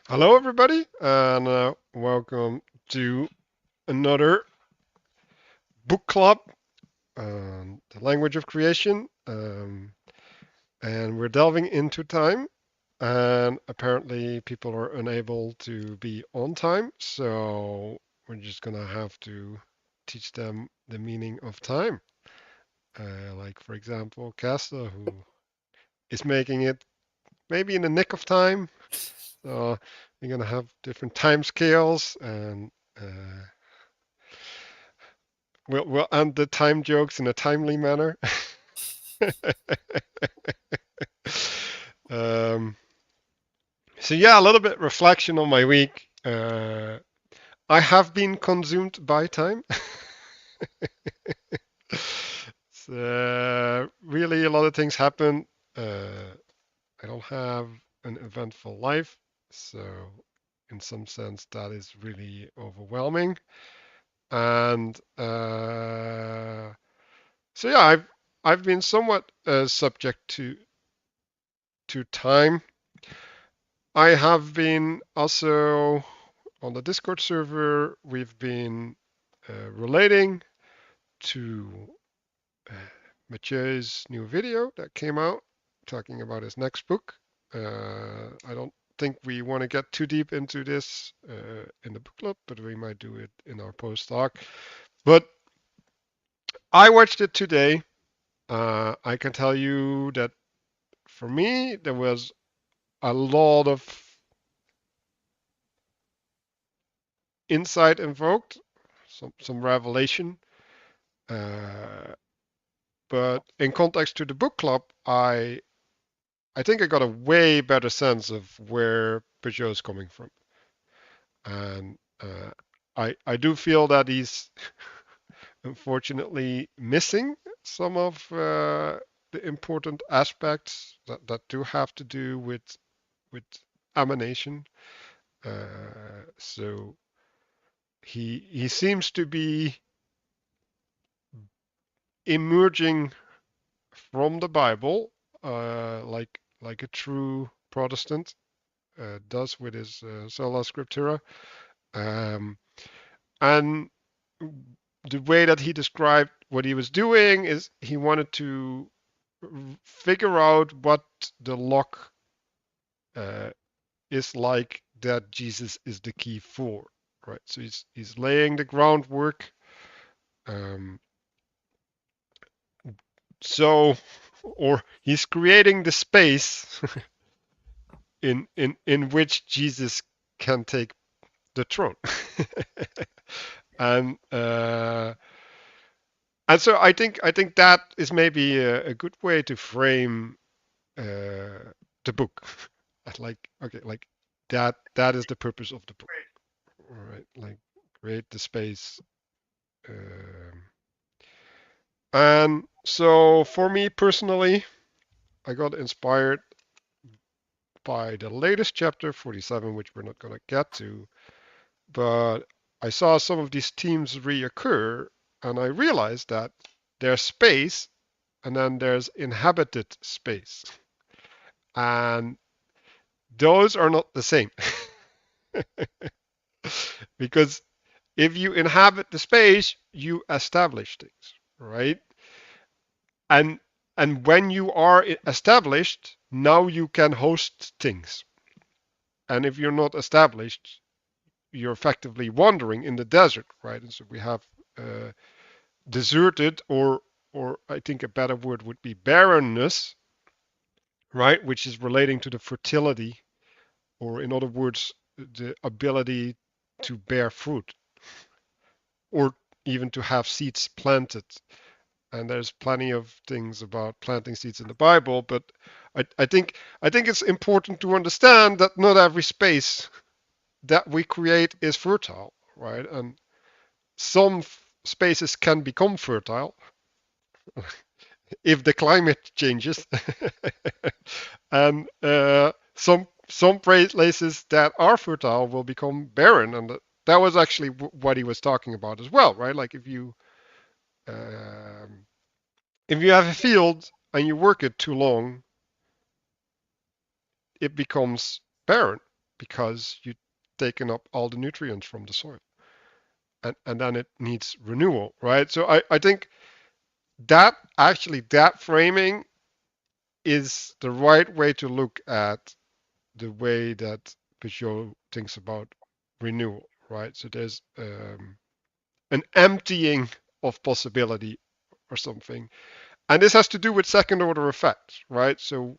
Hello, everybody, and welcome to another book club, the language of creation. And we're delving into time, and apparently, people are unable to be on time, so we're just gonna have to teach them the meaning of time. Like, for example, Casta, who is making it maybe in the nick of time. So we're gonna have different time scales and we'll end the time jokes in a timely manner. um, so yeah, a little bit reflection on my week. I have been consumed by time. Really, a lot of things happen. I don't have an eventful life, so in some sense, that is really overwhelming. And so yeah, I've been somewhat subject to time. I have been also on the Discord server. We've been relating to uh, Matthieu's new video that came out talking about his next book. I don't think we want to get too deep into this in the book club, but we might do it in our post talk. But I watched it today. I can tell you that for me, there was a lot of insight invoked, some revelation. Uh, but in context to the book club, I think I got a way better sense of where Peugeot is coming from, and I do feel that he's unfortunately missing some of the important aspects that do have to do with emanation. So he seems to be emerging from the Bible, like a true Protestant does with his sola scriptura, um, and the way that he described what he was doing is he wanted to figure out what the lock uh, is like that Jesus is the key for, right? So he's laying the groundwork. Um, so, or he's creating the space in which Jesus can take the throne. and and so I think that is maybe a good way to frame the book. Like, okay, like that is the purpose of the book, all right? Like, create the space. And so for me personally, I got inspired by the latest chapter 47, which we're not going to get to, but I saw some of these themes reoccur, and I realized that there's space and then there's inhabited space. And those are not the same. Because if you inhabit the space, you establish things, right? And and when you are established, now you can host things. And if you're not established, you're effectively wandering in the desert, right? And so we have deserted, or I think a better word would be barrenness, right? Which is relating to the fertility, or in other words, the ability to bear fruit, or even to have seeds planted. And there's plenty of things about planting seeds in the Bible, but I think it's important to understand that not every space that we create is fertile, right? And some spaces can become fertile if the climate changes, and some places that are fertile will become barren, and that was actually what he was talking about as well, right? Like, um, if you have a field and you work it too long, it becomes barren because you've taken up all the nutrients from the soil. And then it needs renewal, right? So I think that actually that framing is the right way to look at the way that Pageau thinks about renewal, right? So there's an emptying of possibility or something. And this has to do with second order effects, right? So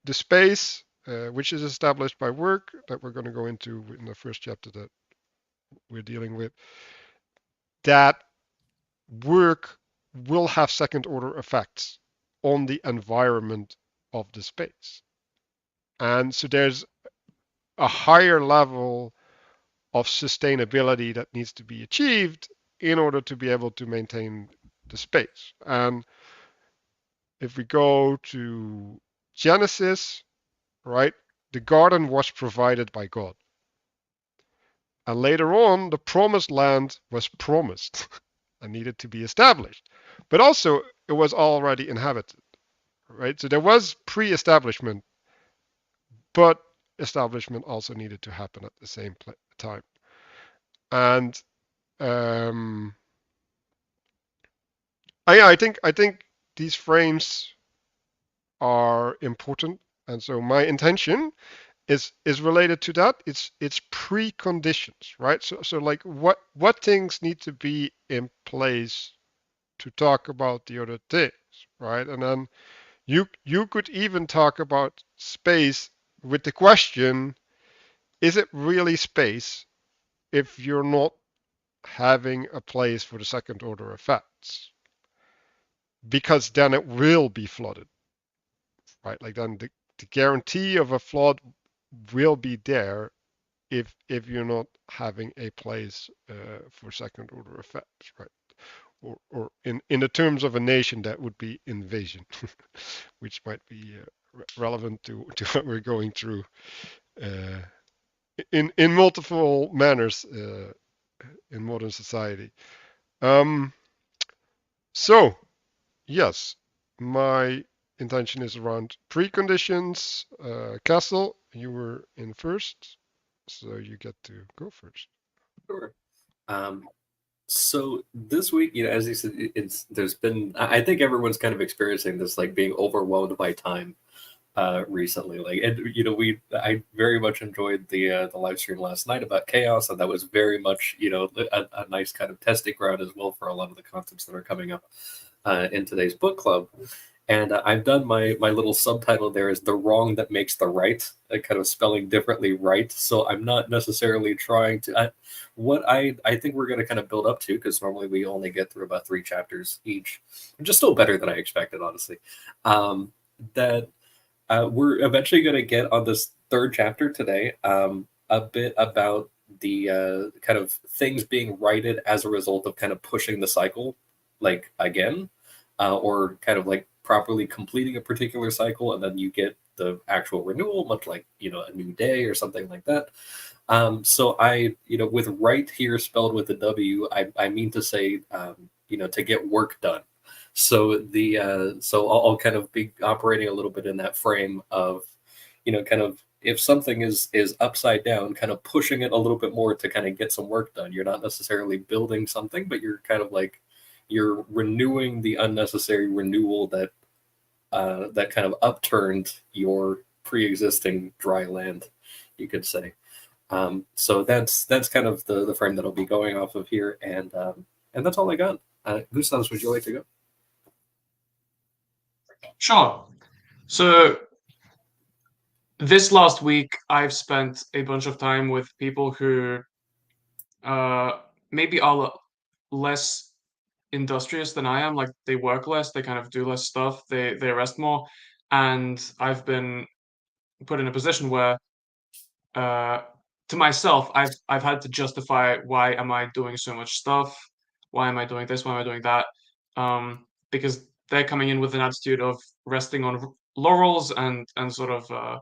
the space, which is established by work that we're going to go into in the first chapter that we're dealing with, that work will have second order effects on the environment of the space. And so there's a higher level of sustainability that needs to be achieved in order to be able to maintain the space. And if we go to Genesis, right, the garden was provided by God. And later on, the promised land was promised and needed to be established. But also, it was already inhabited, right? So there was pre establishment, but establishment also needed to happen at the same time. And um, I think these frames are important, and so my intention is related to that. It's preconditions, right? So like what things need to be in place to talk about the other things, right? And then you could even talk about space with the question: is it really space if you're not having a place for the second order effects? Because then it will be flooded, right? Like then the guarantee of a flood will be there if you're not having a place for second order effects, right? Or in the terms of a nation, that would be invasion, which might be relevant to what we're going through uh, in multiple manners in modern society. Um, so yes, my intention is around preconditions. Castle, you were in first, so you get to go first. Sure. Um, so this week, as you said, it's there's been. I think everyone's kind of experiencing this, like being overwhelmed by time recently. Like, and I very much enjoyed the live stream last night about chaos, and that was very much a nice kind of testing ground as well for a lot of the concepts that are coming up in today's book club. And I've done my little subtitle there is the wrong that makes the right, kind of spelling differently right. So I'm not necessarily trying to. What I think we're going to kind of build up to, because normally we only get through about 3 chapters each, which is still better than I expected, honestly. That we're eventually going to get on this third chapter today, a bit about the kind of things being righted as a result of kind of pushing the cycle, like again, or kind of like properly completing a particular cycle, and then you get the actual renewal, much like a new day or something like that. So with right here spelled with a W, I mean to say, to get work done. So I'll kind of be operating a little bit in that frame of, kind of if something is upside down, kind of pushing it a little bit more to kind of get some work done. You're not necessarily building something, but you're kind of like you're renewing the unnecessary renewal that kind of upturned your pre-existing dry land, you could say. So that's kind of the frame that I'll be going off of here, and that's all I got. Gustavs, would you like to go? Sure. So this last week, I've spent a bunch of time with people who uh, maybe are less industrious than I am. Like they work less, they kind of do less stuff, they rest more, and I've been put in a position where, uh, to myself, I've had to justify why am I doing so much stuff, why am I doing this, why am I doing that, because they're coming in with an attitude of resting on laurels and sort of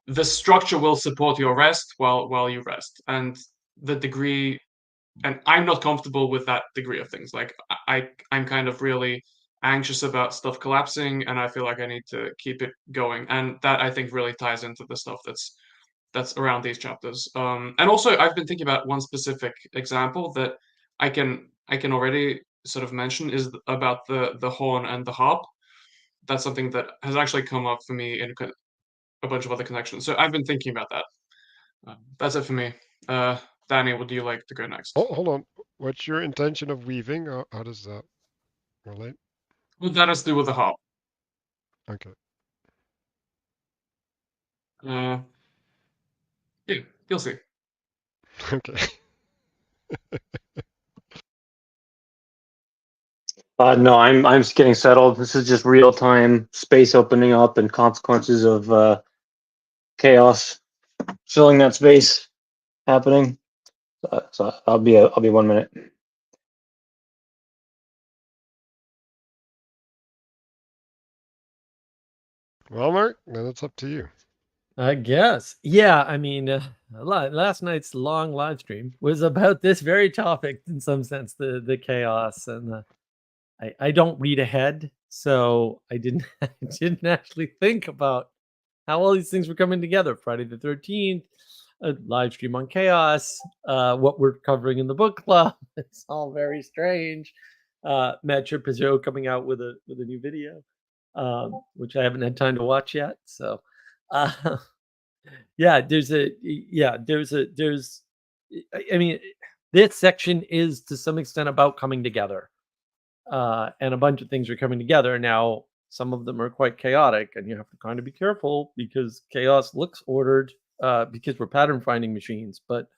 the structure will support your rest while you rest, and the degree, and I'm not comfortable with that degree of things. Like I'm kind of really anxious about stuff collapsing, and I feel like I need to keep it going, and that I think really ties into the stuff that's that's around these chapters. And also, I've been thinking about one specific example that I can already sort of mention is about the horn and the harp. That's something that has actually come up for me in a bunch of other connections. So I've been thinking about that. That's it for me. Danny, would you like to go next? Hold on. What's your intention of weaving? How does that relate? Well, that has to do with the harp. Okay. Yeah, you'll see. Okay. No, I'm just getting settled. This is just real time space opening up and consequences of chaos filling that space happening. So I'll be 1 minute. Well, Mark, then it's up to you. I guess. Yeah, I mean, last night's long live stream was about this very topic in some sense, the chaos and I don't read ahead, so I didn't I didn't actually think about how all these things were coming together. Friday the 13th, a live stream on chaos, what we're covering in the book club. It's all very strange. Matthieu Pageau coming out with a new video, which I haven't had time to watch yet. So yeah, there's I mean, this section is to some extent about coming together. And a bunch of things are coming together. Now, some of them are quite chaotic, and you have to kind of be careful because chaos looks ordered because we're pattern finding machines. But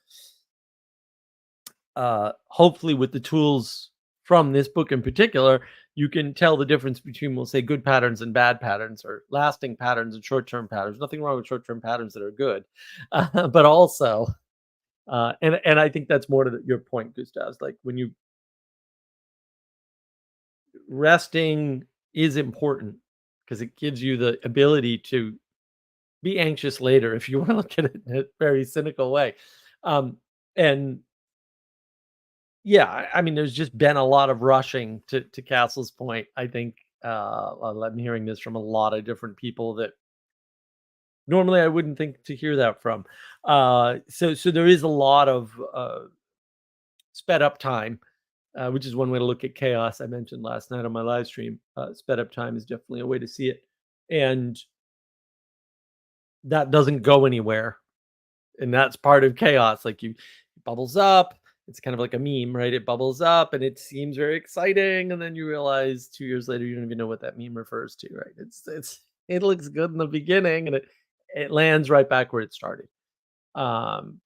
hopefully, with the tools from this book in particular, you can tell the difference between, we'll say, good patterns and bad patterns, or lasting patterns and short-term patterns. Nothing wrong with short-term patterns that are good, but also, and I think that's more to your point, Gustav. Like when you resting is important because it gives you the ability to be anxious later if you want to look at it in a very cynical way. And yeah, I mean, there's just been a lot of rushing to Castle's point. I think I'm hearing this from a lot of different people that normally I wouldn't think to hear that from. So there is a lot of sped up time, which is one way to look at chaos. I mentioned last night on my live stream. Sped up time is definitely a way to see it, and that doesn't go anywhere, and that's part of chaos. Like it bubbles up. It's kind of like a meme, right? It bubbles up and it seems very exciting, and then you realize 2 years later you don't even know what that meme refers to, right? It looks good in the beginning, and it lands right back where it started. And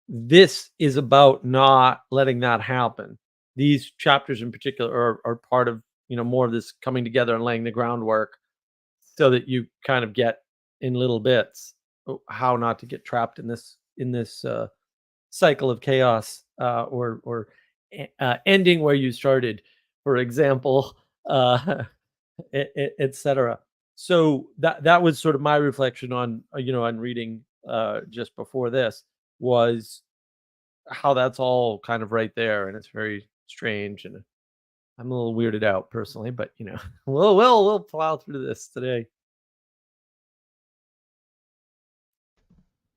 this is about not letting that happen. These chapters in particular are part of more of this coming together and laying the groundwork so that you kind of get in little bits how not to get trapped in this cycle of chaos, or ending where you started, for example, etc. So that was sort of my reflection on on reading just before this, was how that's all kind of right there, and it's very strange, and I'm a little weirded out personally, but we'll plow through this today.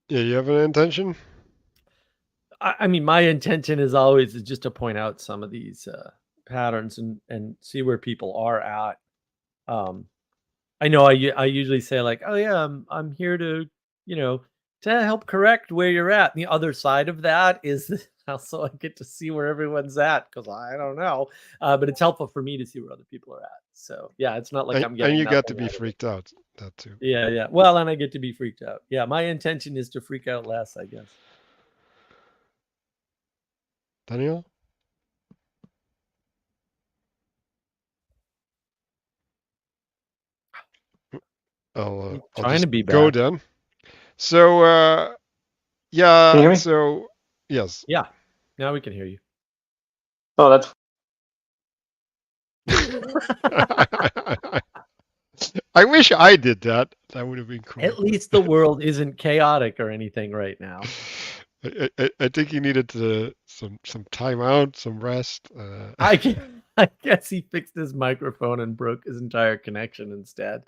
Yeah, you have an intention? I mean, my intention is always just to point out some of these patterns and see where people are at. I know I usually say like, oh yeah, I'm here to to help correct where you're at. And the other side of that is also I get to see where everyone's at because I don't know, but it's helpful for me to see where other people are at. So yeah, it's not like I'm getting. And you get to nothing be freaked out. That too. Yeah. Well, and I get to be freaked out. Yeah, my intention is to freak out less, I guess. Daniel? I'll Trying to be go back. then. So yeah. Can you hear me? So yes. Yeah. Now we can hear you. Oh, that's I wish I did that. That would have been cool. At least the world isn't chaotic or anything right now. I think he needed some time out, some rest. I guess he fixed his microphone and broke his entire connection instead.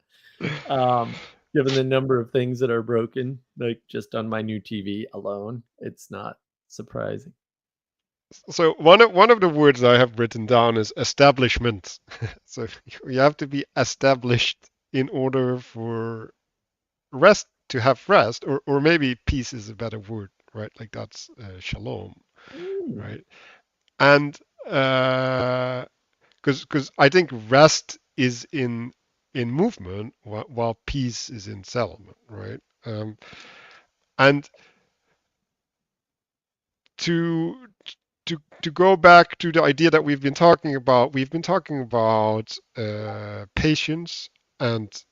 given the number of things that are broken, like just on my new TV alone, it's not surprising. So one of the words I have written down is establishment. So you have to be established in order for rest to have rest, or maybe peace is a better word, right? Like that's shalom, right? And because I think rest is in movement, while peace is in settlement, right? And to to go back to the idea that we've been talking about patience and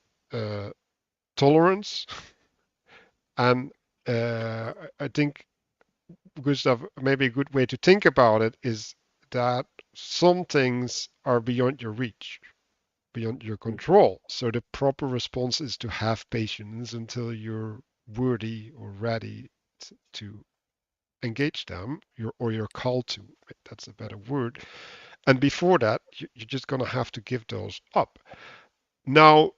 tolerance, and I think, Gustav, maybe a good way to think about it is that some things are beyond your reach, beyond your control. So the proper response is to have patience until you're worthy or ready to engage them, or you're called to. That's a better word. And before that, you're just going to have to give those up. Now,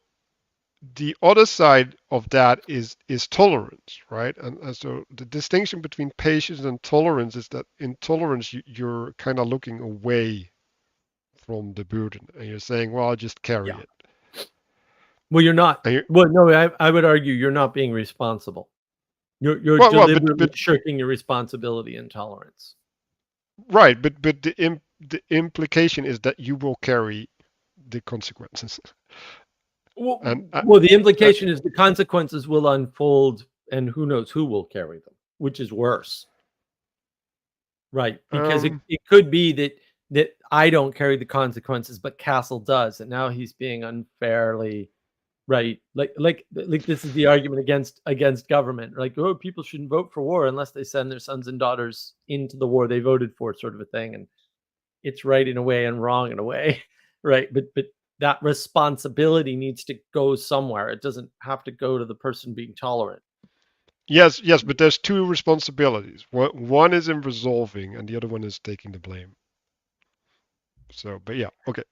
the other side of that is tolerance, right? And so the distinction between patience and tolerance is that in tolerance, you're kind of looking away from the burden, and you're saying, well, I'll just carry it. Well, you're not. Well, no, I would argue you're not being responsible. You're deliberately shirking your responsibility and tolerance. Right, but the implication is that you will carry the consequences. Well, the implication is the consequences will unfold, and who knows who will carry them, which is worse. Right, because it could be that I don't carry the consequences, but Castle does, and now he's being unfairly. Right, like this is the argument against government. Like, oh, people shouldn't vote for war unless they send their sons and daughters into the war they voted for, sort of a thing. And it's right in a way and wrong in a way, right? But that responsibility needs to go somewhere. It doesn't have to go to the person being tolerant. Yes, but there's two responsibilities. One is in resolving, and the other one is taking the blame. So, but yeah, okay.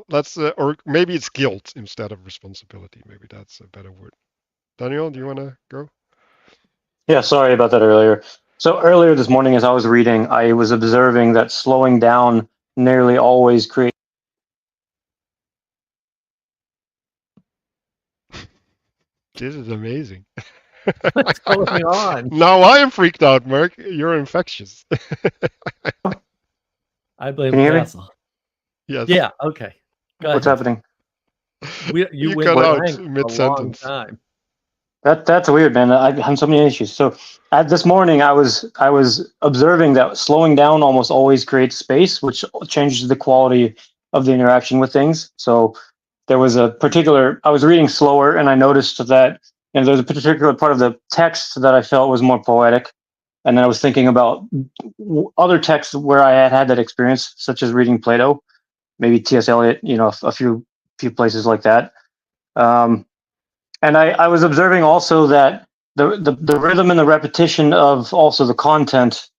Let's, or maybe it's guilt instead of responsibility. Maybe that's a better word. Daniel, do you want to go? Yeah, sorry about that earlier. So earlier this morning, as I was reading, I was observing that slowing down nearly always creates. This is amazing. What's going on? Now I am freaked out, Mark. You're infectious. I blame Can you hear me? Castle. Yes. Yeah. Okay. Go What's ahead. happening? You cut out mid-sentence. That's weird, man. I have so many issues. So this morning, I was observing that slowing down almost always creates space, which changes the quality of the interaction with things. So there was I was reading slower, and I noticed that there's a particular part of the text that I felt was more poetic. And then I was thinking about other texts where I had that experience, such as reading Plato, maybe T.S. Eliot, a few places like that. And I was observing also that the rhythm and the repetition of also the content.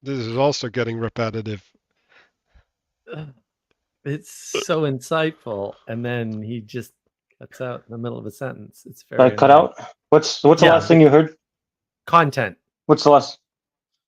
This is also getting repetitive. It's so insightful, and then he just cuts out in the middle of a sentence. It's very cut out. What's the last thing you heard? Content. What's the last?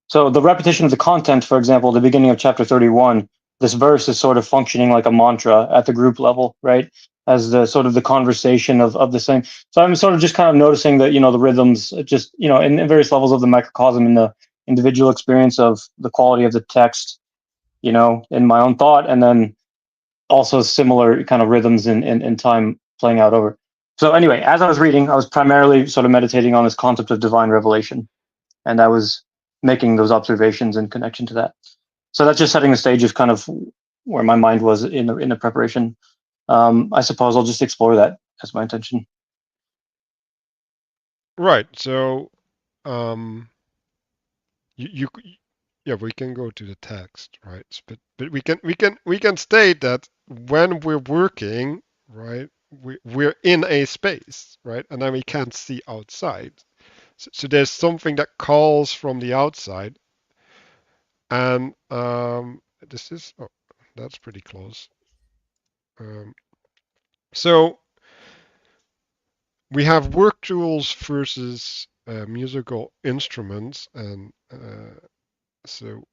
So the repetition of the content, for example, the beginning of chapter 31, this verse is sort of functioning like a mantra at the group level, right? As the sort of the conversation of the same. So I'm sort of just kind of noticing that, the rhythms just, in various levels of the microcosm, in the individual experience of the quality of the text, in my own thought, and then also similar kind of rhythms in time playing out over. So anyway, as I was reading, I was primarily sort of meditating on this concept of divine revelation. And I was making those observations in connection to that. So that's just setting the stage of kind of where my mind was in the preparation. I suppose I'll just explore that as my intention. Right. So, we can go to the text, right? But we can state that when we're working, right, we're in a space, right, and then we can't see outside. So there's something that calls from the outside, and that's pretty close. So we have work tools versus musical instruments, and so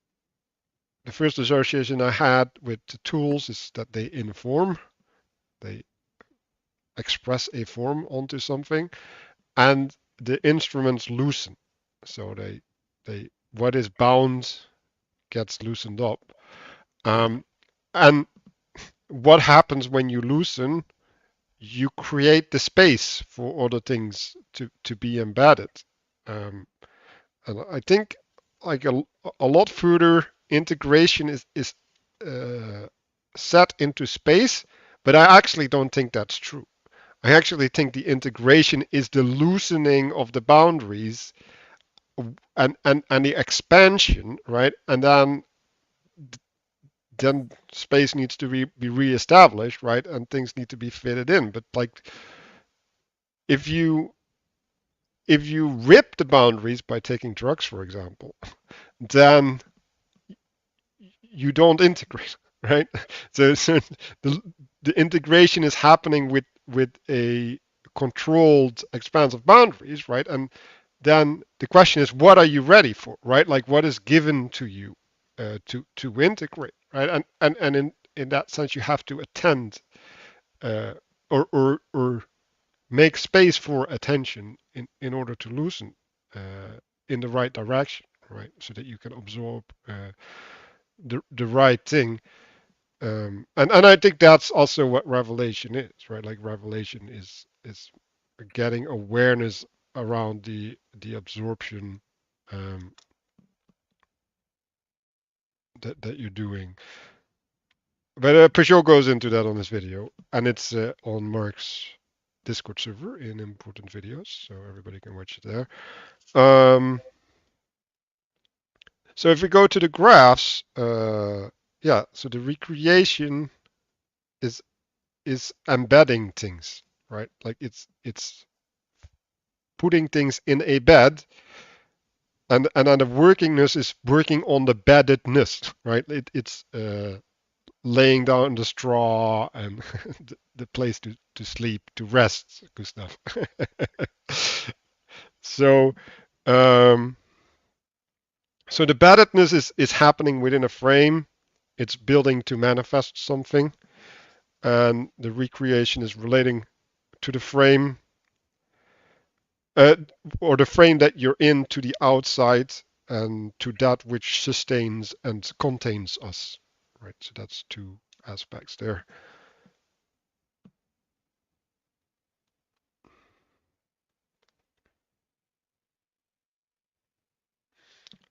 the first association I had with the tools is that they inform, they express a form onto something, and the instruments loosen. So they what is bound gets loosened up. And what happens when you loosen? You create the space for other things to be embedded. And I think like a lot further integration is set into space, but I actually don't think that's true. I actually think the integration is the loosening of the boundaries and the expansion, right? And then space needs to be reestablished, right? And things need to be fitted in. But like if you rip the boundaries by taking drugs, for example, then you don't integrate, right? So the integration is happening with a controlled expanse of boundaries, right? And then the question is, what are you ready for, right? Like what is given to you to integrate, right? And in that sense, you have to attend uh, or make space for attention in order to loosen in the right direction, right? So that you can absorb the right thing. And I think that's also what revelation is, right? Like revelation is getting awareness around the absorption that you're doing. But Pageau goes into that on his video, and it's on Mark's Discord server in important videos, so everybody can watch it there. So if we go to the graphs, yeah, so the recreation is embedding things, right? Like it's putting things in a bed, and then the workingness is working on the beddedness, right? It's laying down the straw and the place to sleep, to rest, Gustav. So so the beddedness is happening within a frame. It's building to manifest something, and the recreation is relating to the frame, uh, or the frame that you're in, to the outside, and to that which sustains and contains us. Right. So that's two aspects there.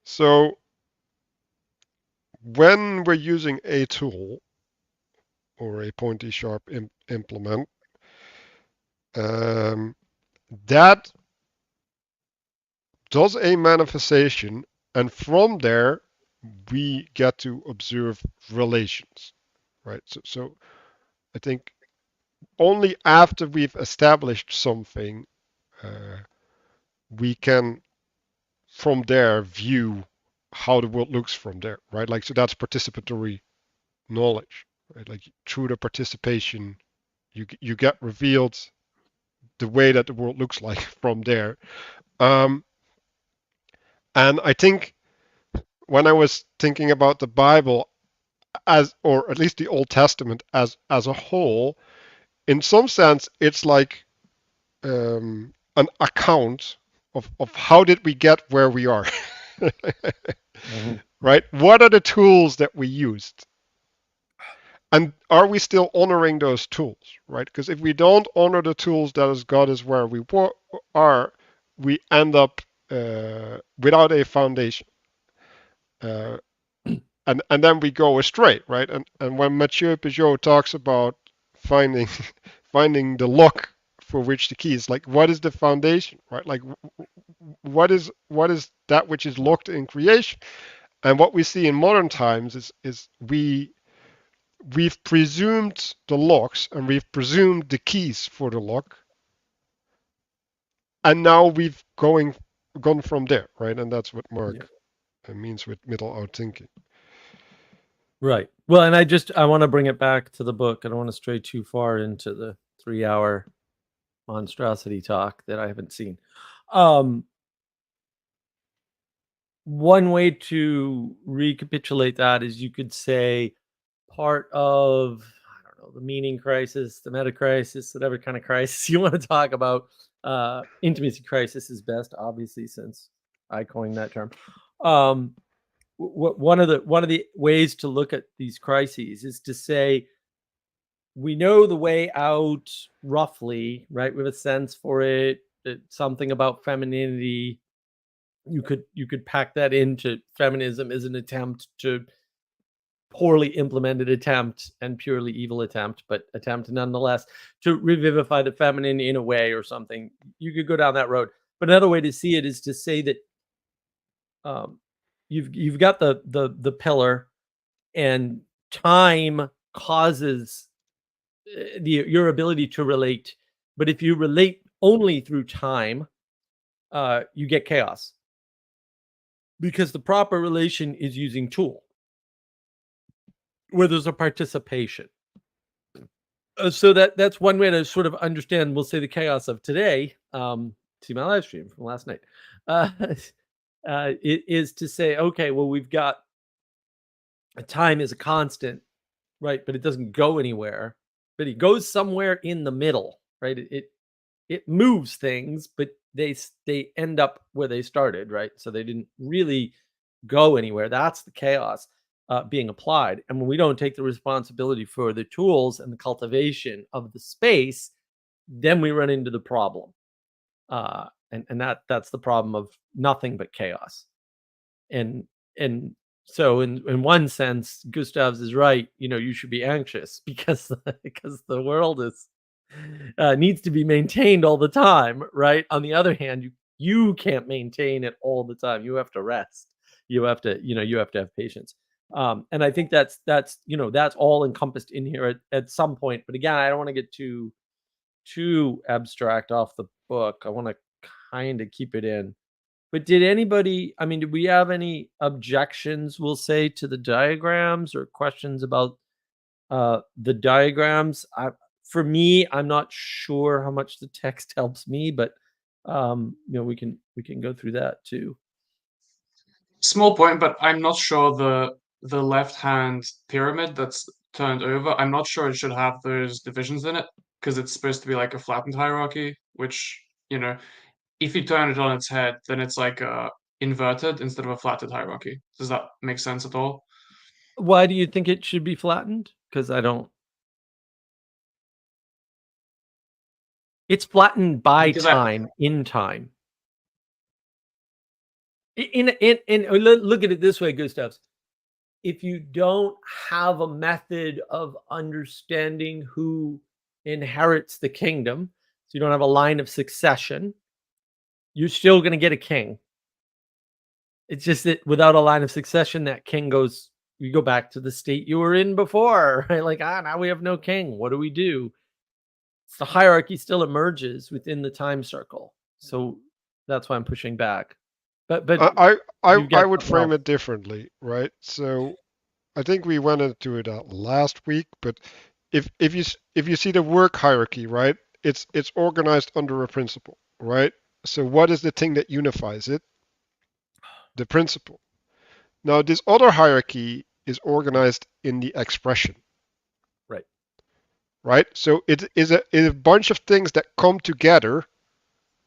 So when we're using a tool or a pointy sharp implement, that does a manifestation, and from there we get to observe relations, right? So I think only after we've established something, we can from there view how the world looks from there, right? Like, so that's participatory knowledge, right? Like through the participation, you get revealed the way that the world looks like from there. And I think when I was thinking about the Bible as, or at least the Old Testament as a whole, in some sense, it's like an account of how did we get where we are. Mm-hmm. Right? What are the tools that we used? And are we still honoring those tools? Right? Because if we don't honor the tools that has got us where we are, we end up without a foundation. And then we go astray, right? And when Matthieu Pageau talks about finding finding the lock for which the key is, like, what is the foundation, right? Like, what is that which is locked in creation? And what we see in modern times is we've presumed the locks and we've presumed the keys for the lock, and now we've gone from there, right? And that's what Mark means with middle out thinking. Right. Well, and I want to bring it back to the book. I don't want to stray too far into the 3-hour monstrosity talk that I haven't seen. One way to recapitulate that is you could say part of, I don't know, the meaning crisis, the meta crisis, whatever kind of crisis you want to talk about. Intimacy crisis is best, obviously, since I coined that term. One of the ways to look at these crises is to say we know the way out roughly, right? We have a sense for it. Something about femininity. You could pack that into feminism as an attempt to poorly implemented attempt and purely evil attempt, but attempt nonetheless to revivify the feminine in a way or something. You could go down that road. But another way to see it is to say that you've got the pillar, and time causes your ability to relate. But if you relate only through time, you get chaos, because the proper relation is using tool, where there's a participation. So that's one way to sort of understand, we'll say, the chaos of today. See my live stream from last night. It is to say, okay, well, we've got time is a constant, right? But it doesn't go anywhere. But it goes somewhere in the middle, right? It moves things, but they end up where they started, right? So they didn't really go anywhere. That's the chaos being applied. And when we don't take the responsibility for the tools and the cultivation of the space, then we run into the problem. And that's the problem of nothing but chaos. And so in one sense, Gustav's is right. You should be anxious because the world is needs to be maintained all the time, right? On the other hand, you can't maintain it all the time. You have to rest. You have to have patience. And I think that's all encompassed in here at some point. But again, I don't want to get too abstract off the book. I want to kind of keep it in. But did we have any objections, we'll say, to the diagrams or questions about the diagrams? For me, I'm not sure how much the text helps me, but we can go through that too. Small point, but I'm not sure the left-hand pyramid that's turned over, I'm not sure it should have those divisions in it, because it's supposed to be like a flattened hierarchy, which, if you turn it on its head, then it's like inverted instead of a flattened hierarchy. Does that make sense at all? Why do you think it should be flattened? Because I don't. It's flattened by time, in time. Look at it this way, Gustav. If you don't have a method of understanding who inherits the kingdom, so you don't have a line of succession, you're still going to get a king. It's just that without a line of succession, that king you go back to the state you were in before, right? Like, now we have no king. What do we do? The hierarchy still emerges within the time circle. So that's why I'm pushing back. But I would frame it differently, right? So I think we went into it last week, but if you see the work hierarchy, right? It's organized under a principle, right? So what is the thing that unifies it? The principle. Now this other hierarchy is organized in the expression. Right? So it is a bunch of things that come together,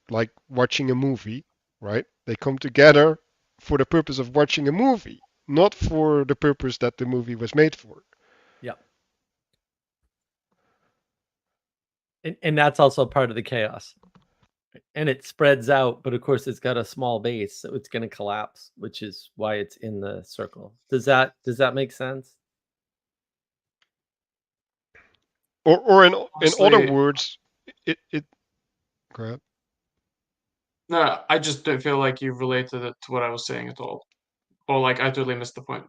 like watching a movie, right? They come together for the purpose of watching a movie, not for the purpose that the movie was made for. Yeah. And that's also part of the chaos. And it spreads out, but of course it's got a small base, so it's going to collapse, which is why it's in the circle. Does that make sense? Or in other words, it go ahead. No, I just don't feel like you've related it to what I was saying at all, or like I totally missed the point.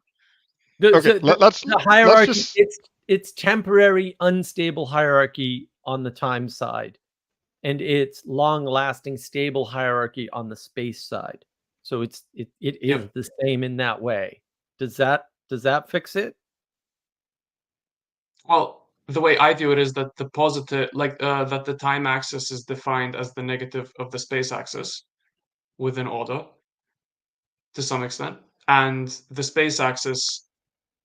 Okay, the hierarchy. It's temporary, unstable hierarchy on the time side, and it's long-lasting, stable hierarchy on the space side. So it is the same in that way. Does that fix it? Well, the way I view it is that the positive, that the time axis is defined as the negative of the space axis within order to some extent, and the space axis,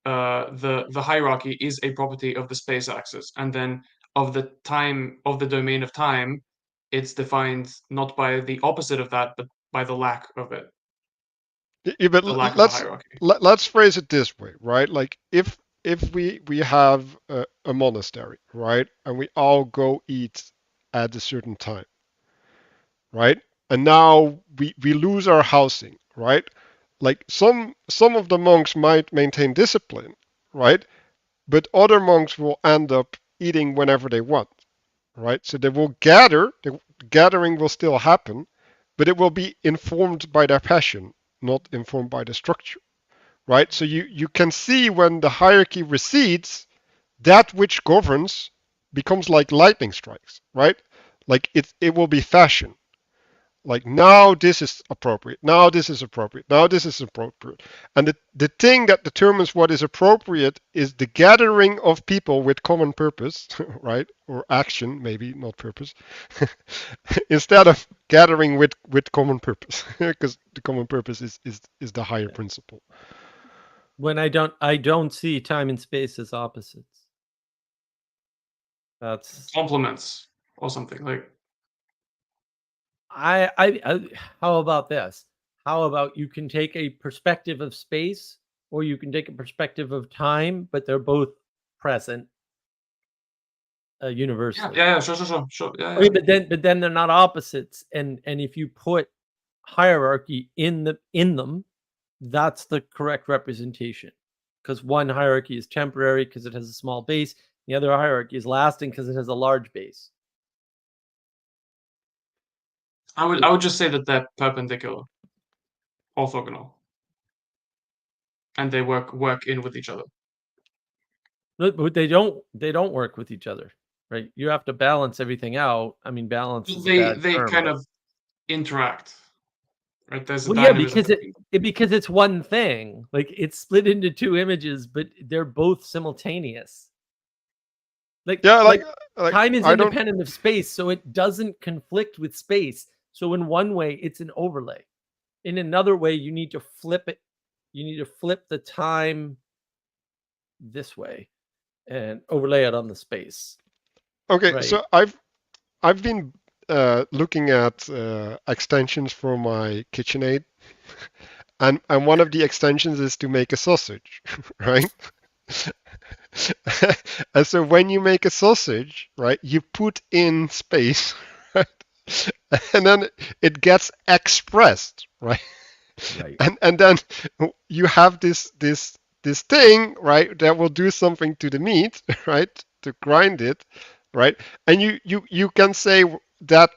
the hierarchy is a property of the space axis, and then of the domain of time, it's defined not by the opposite of that, but by the lack of it, Yeah, but the lack of the hierarchy. let's phrase it this way, right? Like if we have a monastery, right, and we all go eat at a certain time, right, and now we lose our housing, right? Like some of the monks might maintain discipline, right, but other monks will end up eating whenever they want, right? So they will gather, the gathering will still happen, but it will be informed by their passion, not informed by the structure, right? So you can see when the hierarchy recedes, that which governs becomes like lightning strikes, right? Like it will be fashion. Like now this is appropriate, now this is appropriate, now this is appropriate. And the thing that determines what is appropriate is the gathering of people with common purpose, right? Or action, maybe not purpose, instead of gathering with common purpose, because the common purpose is the higher principle. When I don't see time and space as opposites. That's Complements or something like. I how about this? How about you can take a perspective of space or you can take a perspective of time, but they're both present universally. Yeah, sure. Yeah, Okay, but then they're not opposites. And if you put hierarchy in them, that's the correct representation. Because one hierarchy is temporary because it has a small base, the other hierarchy is lasting because it has a large base. I would just say that they're perpendicular, orthogonal, and they work in with each other. But they don't work with each other, right? You have to balance everything out. I mean, balance is a bad They term, kind but of interact, right? There's a well, yeah, dynamism. because it's one thing. Like it's split into two images, but they're both simultaneous. Yeah, like like time is I don't. independent of space, so it doesn't conflict with space. So in one way, it's an overlay. In another way, you need to flip it. You need to flip the time this way and overlay it on the space. Okay, Right. so I've been looking at extensions for my KitchenAid, and one of the extensions is to make a sausage, right? And so when you make a sausage, right, you put in space, right? And then it gets expressed, right? Right. And then you have this thing, right, that will do something to the meat, right, to grind it, right? And you can say that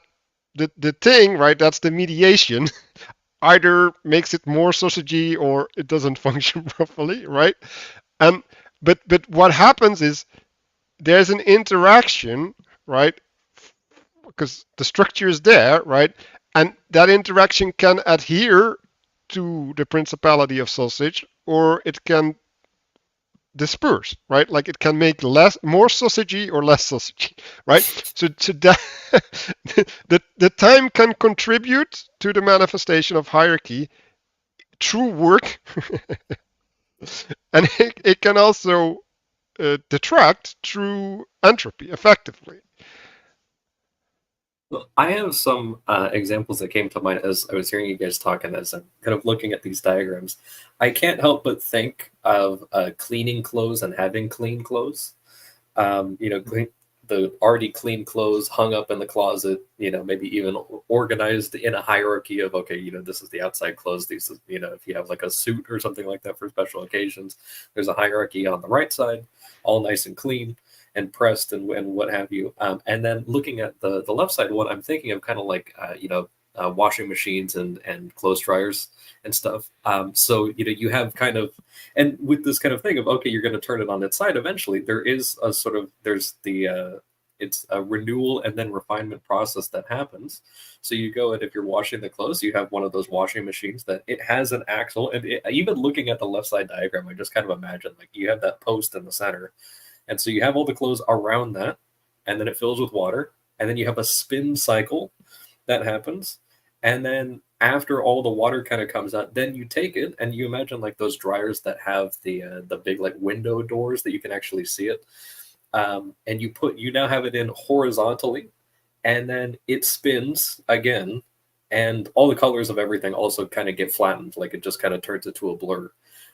the thing, right, that's the mediation, either makes it more sausagey or it doesn't function properly, right? And but what happens is there's an interaction, right? Because the structure is there, right? And that interaction can adhere to the principality of sausage, or it can disperse, right? Like it can make more sausagey or less sausagey, right? So that the time can contribute to the manifestation of hierarchy through work, and it can also detract through entropy effectively. Well, I have some examples that came to mind as I was hearing you guys talk, and as I'm kind of looking at these diagrams. I can't help but think of cleaning clothes and having clean clothes. The already clean clothes hung up in the closet, maybe even organized in a hierarchy of, okay, this is the outside clothes. These, if you have like a suit or something like that for special occasions, there's a hierarchy on the right side, all nice and clean and pressed and what have you. And then looking at the left side, what I'm thinking of kind of like, washing machines and clothes dryers and stuff. So, you have kind of, and with this kind of thing of, okay, you're going to turn it on its side eventually, there is a sort of, there's the, it's a renewal and then refinement process that happens. So you go, and if you're washing the clothes, you have one of those washing machines that it has an axle. And even looking at the left side diagram, I just kind of imagine like you have that post in the center And so you have all the clothes around that, and then it fills with water, and then you have a spin cycle that happens. And then after all the water kind of comes out, then you take it and you imagine like those dryers that have the big like window doors that you can actually see it. And you now have it in horizontally, and then it spins again, and all the colors of everything also kind of get flattened, like it just kind of turns into a blur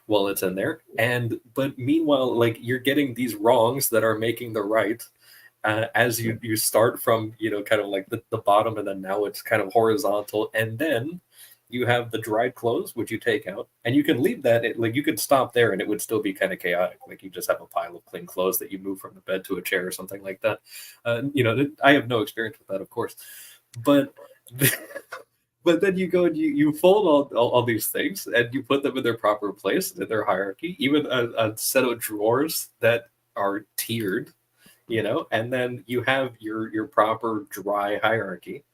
while it's in there. And but meanwhile, like you're getting these wrongs that are making the right, as you start from kind of like the bottom, and then now it's kind of horizontal, and then you have the dried clothes which you take out, and you can leave that like you could stop there and it would still be kind of chaotic, like you just have a pile of clean clothes that you move from the bed to a chair or something like that. I have no experience with that, of course, but but then you go and you fold all these things and you put them in their proper place in their hierarchy, even a set of drawers that are tiered, and then you have your proper dry hierarchy.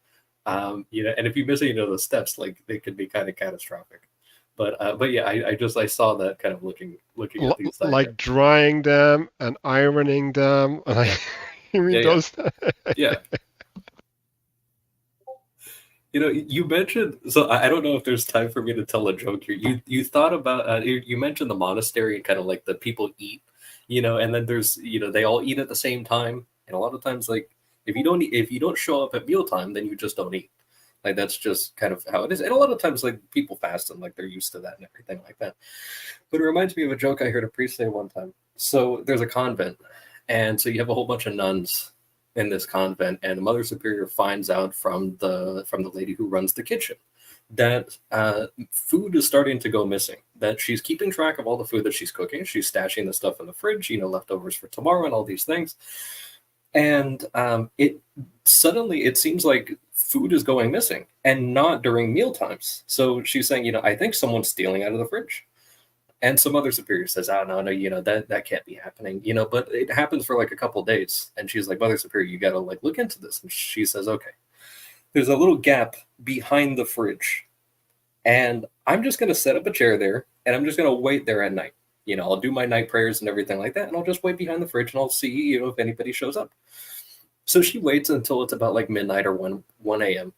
And if you miss the steps, like they could be kind of catastrophic. But yeah, I saw that kind of looking at these like drying them and ironing them. You mean those? Yeah. You mentioned, so I don't know if there's time for me to tell a joke here. You thought about you mentioned the monastery and kind of like the people eat, and then there's they all eat at the same time, and a lot of times like if you don't show up at mealtime, then you just don't eat. Like that's just kind of how it is. And a lot of times like people fast and like they're used to that and everything like that. But it reminds me of a joke I heard a priest say one time. So there's a convent, and so you have a whole bunch of nuns in this convent, and the Mother Superior finds out from the lady who runs the kitchen that food is starting to go missing, that she's keeping track of all the food that she's cooking. She's stashing the stuff in the fridge, leftovers for tomorrow and all these things. And it seems like food is going missing, and not during meal times. So she's saying, I think someone's stealing out of the fridge. And some other superior says, oh, no, that can't be happening, but it happens for like a couple of days. And she's like, Mother Superior, you got to like look into this. And she says, okay, there's a little gap behind the fridge, and I'm just going to set up a chair there, and I'm just going to wait there at night. I'll do my night prayers and everything like that, and I'll just wait behind the fridge, and I'll see, if anybody shows up. So she waits until it's about like midnight or 1 a.m.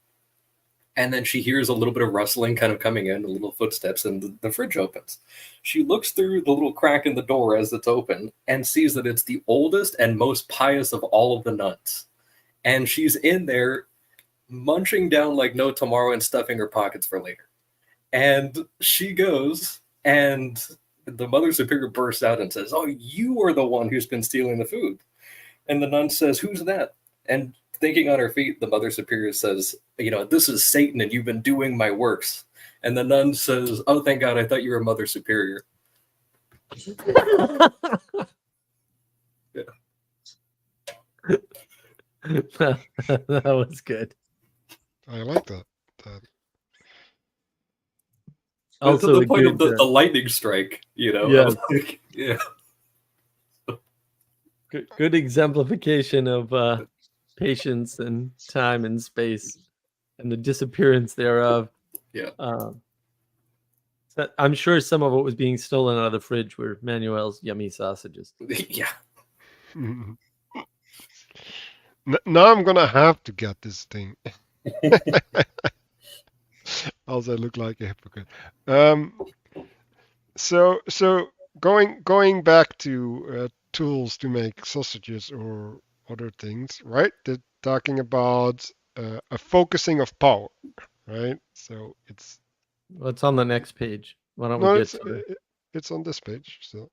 And then she hears a little bit of rustling kind of coming in, a little footsteps, and the fridge opens. She looks through the little crack in the door as it's open and sees that it's the oldest and most pious of all of the nuns. And she's in there munching down like no tomorrow and stuffing her pockets for later. And she goes, and the Mother Superior bursts out and says, oh, you are the one who's been stealing the food. And the nun says, who's that? And thinking on her feet, the Mother Superior says, this is Satan, and you've been doing my works. And the nun says, oh, thank God, I thought you were Mother Superior. Yeah. That was good. I like that. Also, to the point of the lightning strike, Yeah. Like, yeah. Good exemplification of patience and time and space and the disappearance thereof. Yeah. I'm sure some of what was being stolen out of the fridge were Manuel's yummy sausages. Yeah. Now I'm gonna have to get this thing. Else I look like a hypocrite. So going back to tools to make sausages or other things, right? They're talking about a focusing of power, right? So it's on the next page. Why don't we get to it? It's on this page. So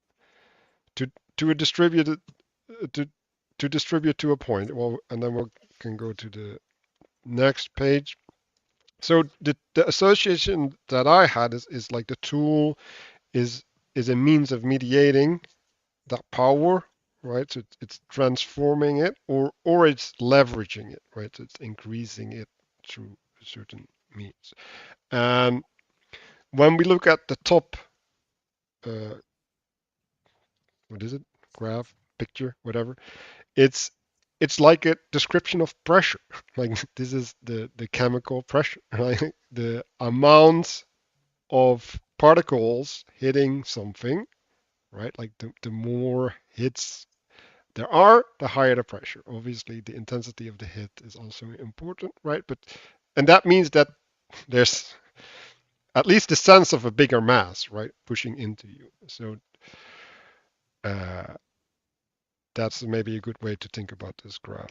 to distribute it to distribute to a point. Well, and then we can go to the next page. So the association that I had is like the tool is a means of mediating that power, right? So it's transforming it or it's leveraging it, right? So it's increasing it through certain means. And when we look at the top, what is it? Graph, picture, whatever. It's like a description of pressure. Like this is the chemical pressure, right? The amount of particles hitting something, right? Like the more hits there are, the higher the pressure. Obviously, the intensity of the hit is also important, right? And that means that there's at least the sense of a bigger mass, right, pushing into you. So that's maybe a good way to think about this graph.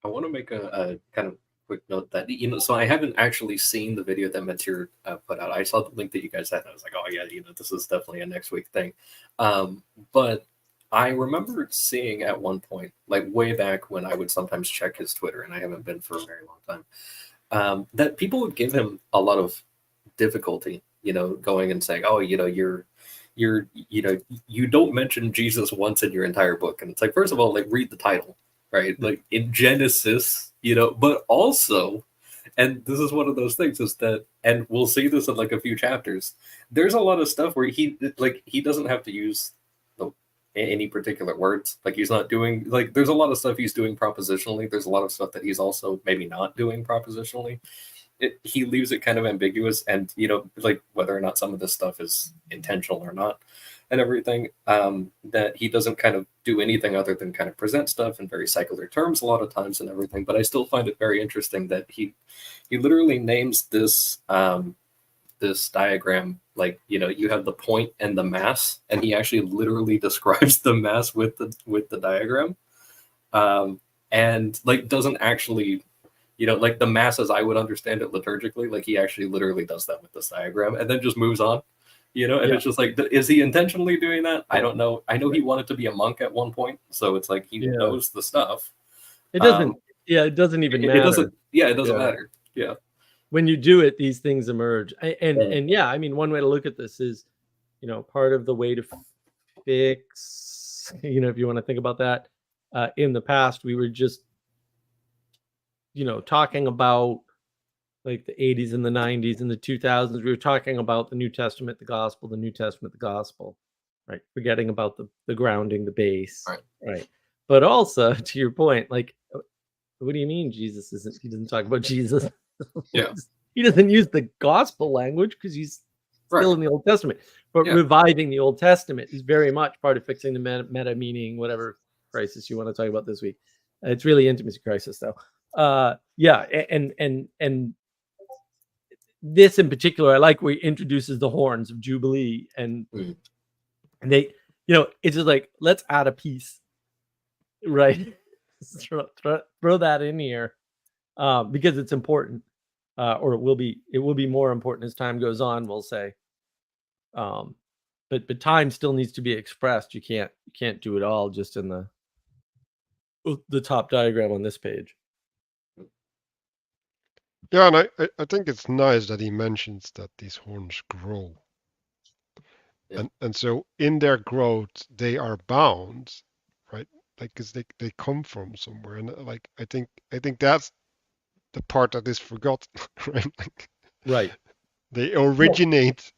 I want to make a kind of quick note that, so I haven't actually seen the video that Matthieu put out. I saw the link that you guys had, and I was like, oh yeah, this is definitely a next week thing. But I remember seeing at one point, like way back when I would sometimes check his Twitter, and I haven't been for a very long time, that people would give him a lot of difficulty, going and saying, oh, you don't mention Jesus once in your entire book. And it's like, first of all, like, read the title, right? Like in Genesis, but also, and this is one of those things, is that, and we'll see this in like a few chapters, there's a lot of stuff where he doesn't have to use any particular words. Like, he's not doing, like, there's a lot of stuff he's doing propositionally. There's a lot of stuff that he's also maybe not doing propositionally. He leaves it kind of ambiguous, and like whether or not some of this stuff is intentional or not, and everything, that he doesn't kind of do anything other than kind of present stuff in very secular terms a lot of times and everything. But I still find it very interesting that he literally names this this diagram, like, you have the point and the mass, and he actually literally describes the mass with the diagram, and like doesn't actually, like the mass as I would understand it liturgically, like he actually literally does that with this diagram and then just moves on, and it's just like, is he intentionally doing that? I don't know. I know he wanted to be a monk at one point, so it's like he knows the stuff. It doesn't. It doesn't even matter. It doesn't. Yeah, it doesn't matter. Yeah. When you do it, these things emerge, and yeah, I mean, one way to look at this is, part of the way to fix, if you want to think about that, in the past we were just, talking about like the 80s and the 90s and the 2000s. We were talking about the New Testament, the gospel, the New Testament, the gospel, right? Forgetting about the grounding, the base, right? But also, to your point, like, what do you mean Jesus isn't? He doesn't talk about Jesus. Yeah, he doesn't use the gospel language because he's still in the Old Testament. But reviving the Old Testament is very much part of fixing the meta meaning, whatever crisis you want to talk about this week. It's really intimacy crisis, though. And this in particular, I like where he introduces the horns of Jubilee, and they, it's just like, let's add a piece, right? throw that in here, because it's important, or it will be more important as time goes on, we'll say. But time still needs to be expressed. You can't do it all just in the top diagram on this page. Yeah, and I think it's nice that he mentions that these horns grow. Yeah. And so in their growth, they are bound, right? Like, because they come from somewhere. And like, I think that's the part that is forgotten, right? Like, right. They originate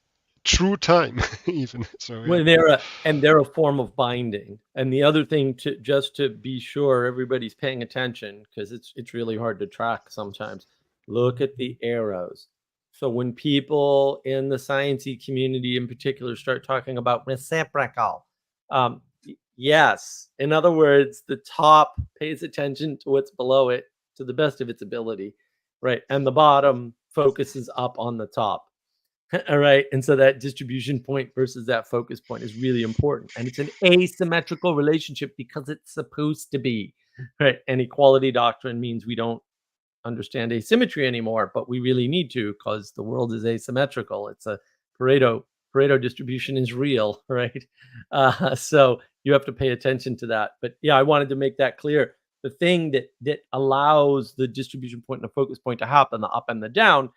through time, even. So well, they're a form of binding. And the other thing, to be sure everybody's paying attention, because it's really hard to track sometimes. Look at the arrows. So when people in the sciencey community in particular start talking about reciprocal, yes, in other words, the top pays attention to what's below it to the best of its ability, right? And the bottom focuses up on the top. All right. And so that distribution point versus that focus point is really important. And it's an asymmetrical relationship because it's supposed to be, right? And equality doctrine means we don't understand asymmetry anymore, but we really need to, because the world is asymmetrical. It's a Pareto distribution is real, right? So you have to pay attention to that. But yeah, I wanted to make that clear. The thing that allows the distribution point and the focus point to happen, the up and the down,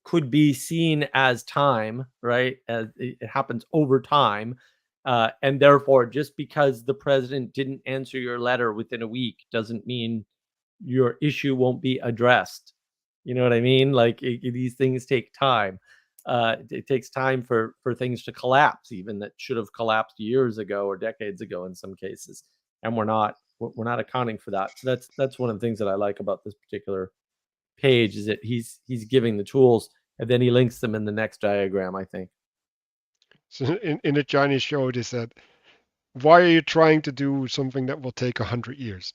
could be seen as time, right? As it happens over time. And therefore, just because the president didn't answer your letter within a week doesn't mean your issue won't be addressed. You know what I mean? Like, these things take time. It takes time for things to collapse, even that should have collapsed years ago or decades ago in some cases. And we're not accounting for that. So that's one of the things that I like about this particular page, is that he's giving the tools, and then he links them in the next diagram, I think. So in the Chinese show, they said, "Why are you trying to do something that will take 100 years?"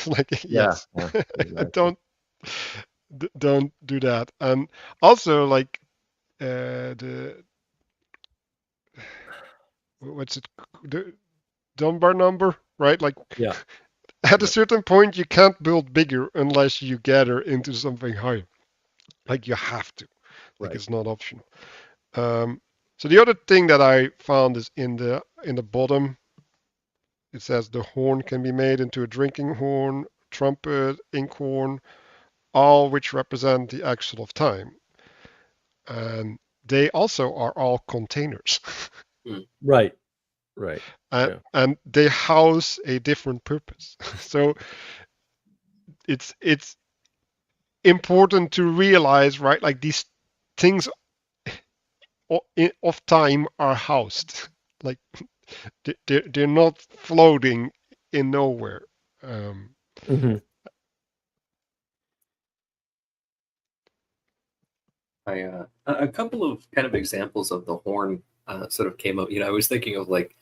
Like, Yeah, yes, yeah, exactly. don't do that. And also, like, the what's it, the Dunbar number, right? Like, Yeah, at a yeah. certain point, you can't build bigger unless you gather into something higher. Like, you have to. Like, Right. it's not optional. So the other thing that I found is in the bottom. It says the horn can be made into a drinking horn, trumpet, inkhorn, all which represent the axle of time. And they also are all containers. Right. Right. and, Yeah. and they house a different purpose. So it's important to realize, right? Like, these things of time are housed. Like, they're not floating in nowhere. Um, Hmm. A couple of kind of examples of the horn sort of came out. I was thinking of like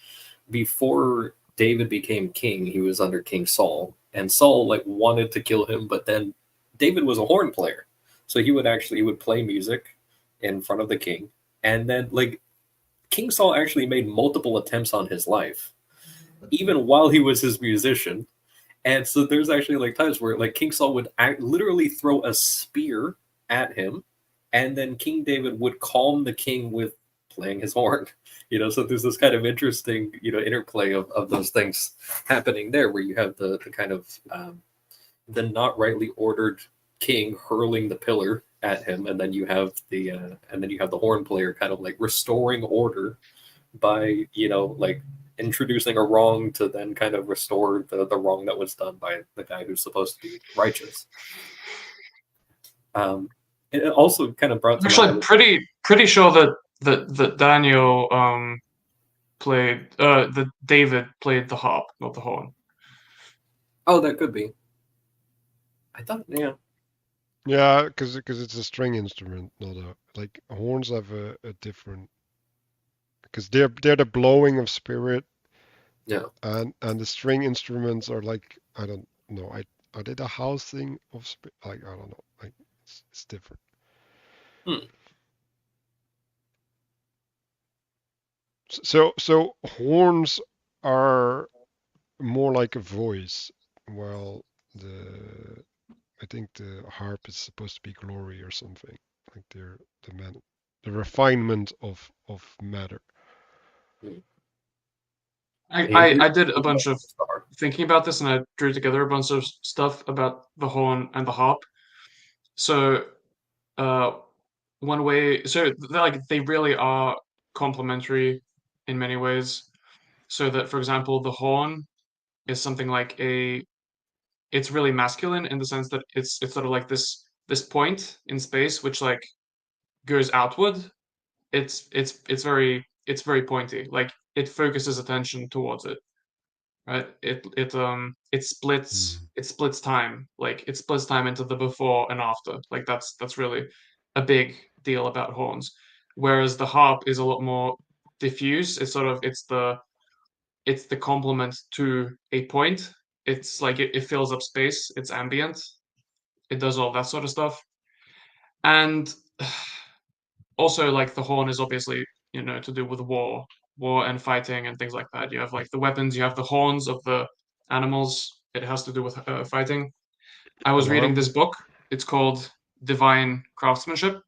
before David became king, he was under King Saul, and Saul like wanted to kill him, but then David was a horn player, so he would play music in front of the king, and then like King Saul actually made multiple attempts on his life, even while he was his musician. And so there's actually like times where like King Saul would literally throw a spear at him, and then King David would calm the king with playing his horn. So there's this kind of interesting interplay of those things happening there, where you have the kind of the not rightly ordered king hurling the pillar at him, and then you have the horn player kind of like restoring order by like introducing a wrong to then kind of restore the wrong that was done by the guy who's supposed to be righteous. It also kind of brought to Actually, mind. pretty sure that Daniel played that David played the harp, not the horn. Oh, that could be. I thought, yeah. Yeah, because it's a string instrument, not a like horns have a different because they're the blowing of spirit, Yeah. and the string instruments are like I don't know, are they the housing of spirit? Like I don't know, like it's different. Hmm. So horns are more like a voice, while the I think the harp is supposed to be glory or something. Like they're the refinement of matter. Hmm. I did a bunch of thinking about this, and I drew together a bunch of stuff about the horn and the harp. So, one way, so they really are complementary in many ways. So that, for example, the horn is something like it's really masculine in the sense that it's sort of like this point in space which like goes outward. It's very pointy. Like it focuses attention towards it, right? It splits time. Like it splits time into the before and after. Like that's really a big deal about horns. Whereas the harp is a lot more diffuse. It's the complement to a point. It's like it fills up space. It's ambient. It does all that sort of stuff. And also, like the horn is obviously to do with war and fighting and things like that. You have like the weapons. You have the horns of the animals. It has to do with fighting. I was reading Alarm. this book. It's called Divine Craftsmanship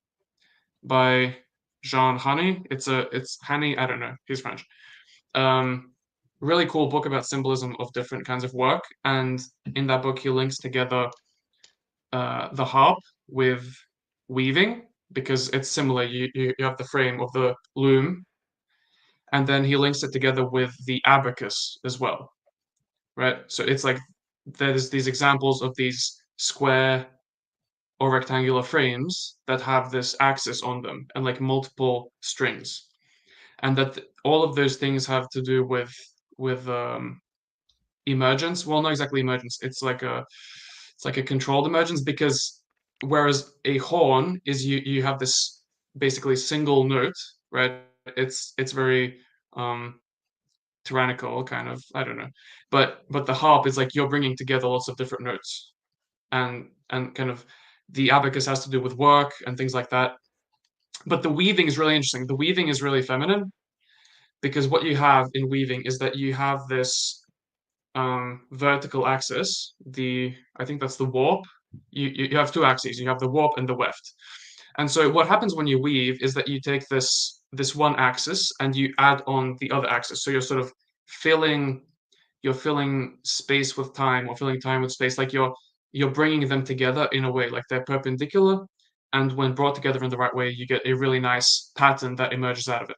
by Jean Hanny. It's Hanny. I don't know. He's French. Um, Really cool book about symbolism of different kinds of work. And in that book, he links together the harp with weaving because it's similar. You have the frame of the loom, and then he links it together with the abacus as well, right? So it's like there's these examples of these square or rectangular frames that have this axis on them and like multiple strings, and that all of those things have to do with emergence. Well, not exactly emergence. It's like a controlled emergence because whereas a horn is you have this basically single note, right? It's very tyrannical, kind of. I don't know, but the harp is like you're bringing together lots of different notes, and kind of the abacus has to do with work and things like that. But the weaving is really interesting. The weaving is really feminine because what you have in weaving is that you have this vertical axis. I think that's the warp. You have two axes. You have the warp and the weft. And so what happens when you weave is that you take this one axis and you add on the other axis. So you're sort of filling space with time, or filling time with space. Like you're bringing them together in a way, like they're perpendicular. And when brought together in the right way, you get a really nice pattern that emerges out of it.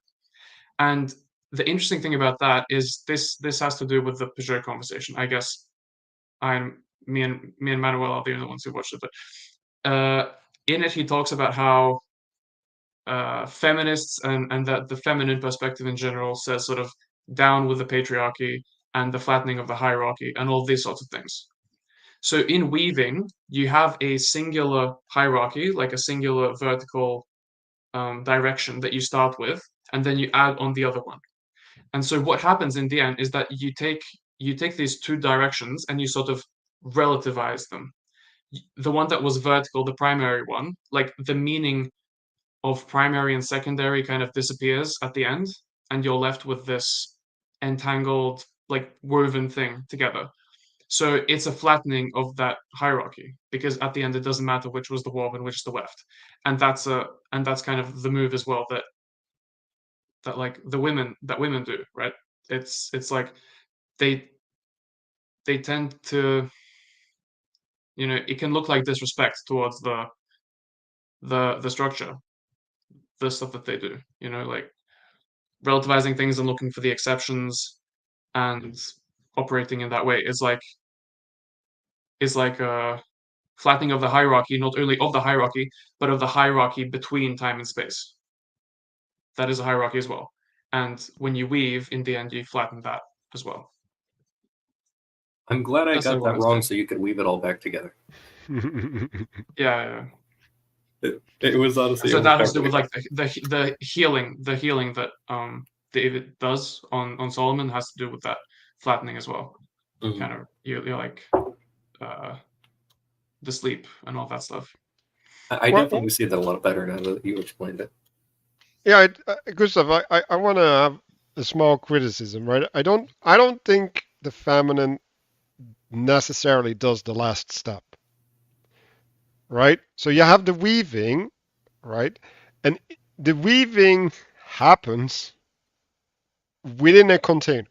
And the interesting thing about that is this has to do with the Pageau conversation. I guess me and Manuel are the only ones who watched it, but in it he talks about how feminists and that the feminine perspective in general says sort of down with the patriarchy and the flattening of the hierarchy and all these sorts of things. So in weaving, you have a singular hierarchy, like a singular vertical direction that you start with, and then you add on the other one. And so what happens in the end is that you take these two directions and you sort of relativize them. The one that was vertical, the primary one, like the meaning of primary and secondary kind of disappears at the end, and you're left with this entangled, like woven thing together. So it's a flattening of that hierarchy because at the end it doesn't matter which was the warp and which is the weft, and that's kind of the move as well that like the women do, right? It's like they tend to, it can look like disrespect towards the structure, the stuff that they do, like relativizing things and looking for the exceptions and operating in that way is like a flattening of the hierarchy, not only of the hierarchy, but of the hierarchy between time and space. That is a hierarchy as well. And when you weave, in the end, you flatten that as well. I'm glad I That's got what that it's wrong like. so you could weave it all back together. Yeah. It was honestly. So It that was has to do with really like the healing that David does on Solomon has to do with that flattening as well. Mhm. Kind of you're like the sleep and all that stuff. I Well, definitely see that a lot better now that you explained it. yeah, Gustav, I want to have a small criticism, right? I don't think the feminine necessarily does the last step, right? So you have the weaving, right? And the weaving happens within a container,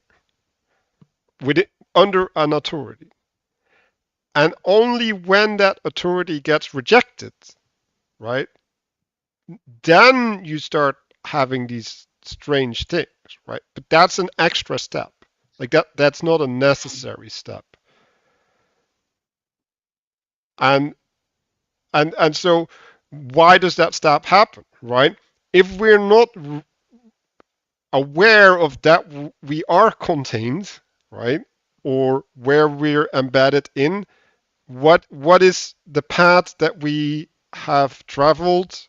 under an authority. And only when that authority gets rejected, right, then you start having these strange things, right? But that's an extra step. Like that's not a necessary step. And so why does that step happen, right? If we're not aware of that we are contained, right? Or where we're embedded in, what is the path that we have traveled?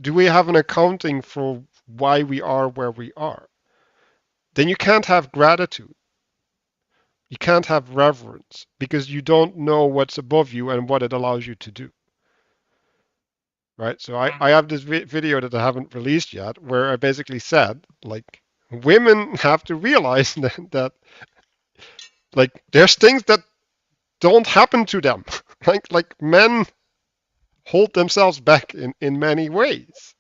Do we have an accounting for why we are where we are? Then you can't have gratitude. You can't have reverence because you don't know what's above you and what it allows you to do. Right? So I have this video that I haven't released yet where I basically said, like, women have to realize that like, there's things that don't happen to them. like men hold themselves back in many ways.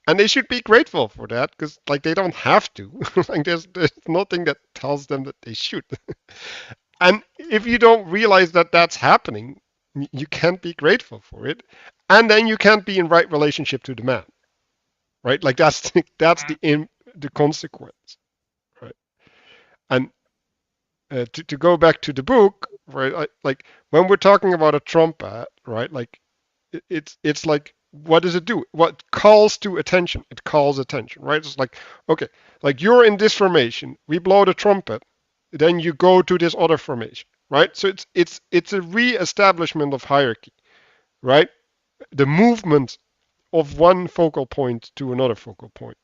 And they should be grateful for that because like they don't have to. Like there's nothing that tells them that they should. And if you don't realize that that's happening, you can't be grateful for it, and then you can't be in right relationship to the man, right? Like that's the consequence, right? And to go back to the book, right? Like when we're talking about a trumpet, right? Like it's like what does it do? What calls to attention? It calls attention, right? It's like okay, like you're in this formation, we blow the trumpet, then you go to this other formation, right? So it's a re-establishment of hierarchy, right? The movement of one focal point to another focal point.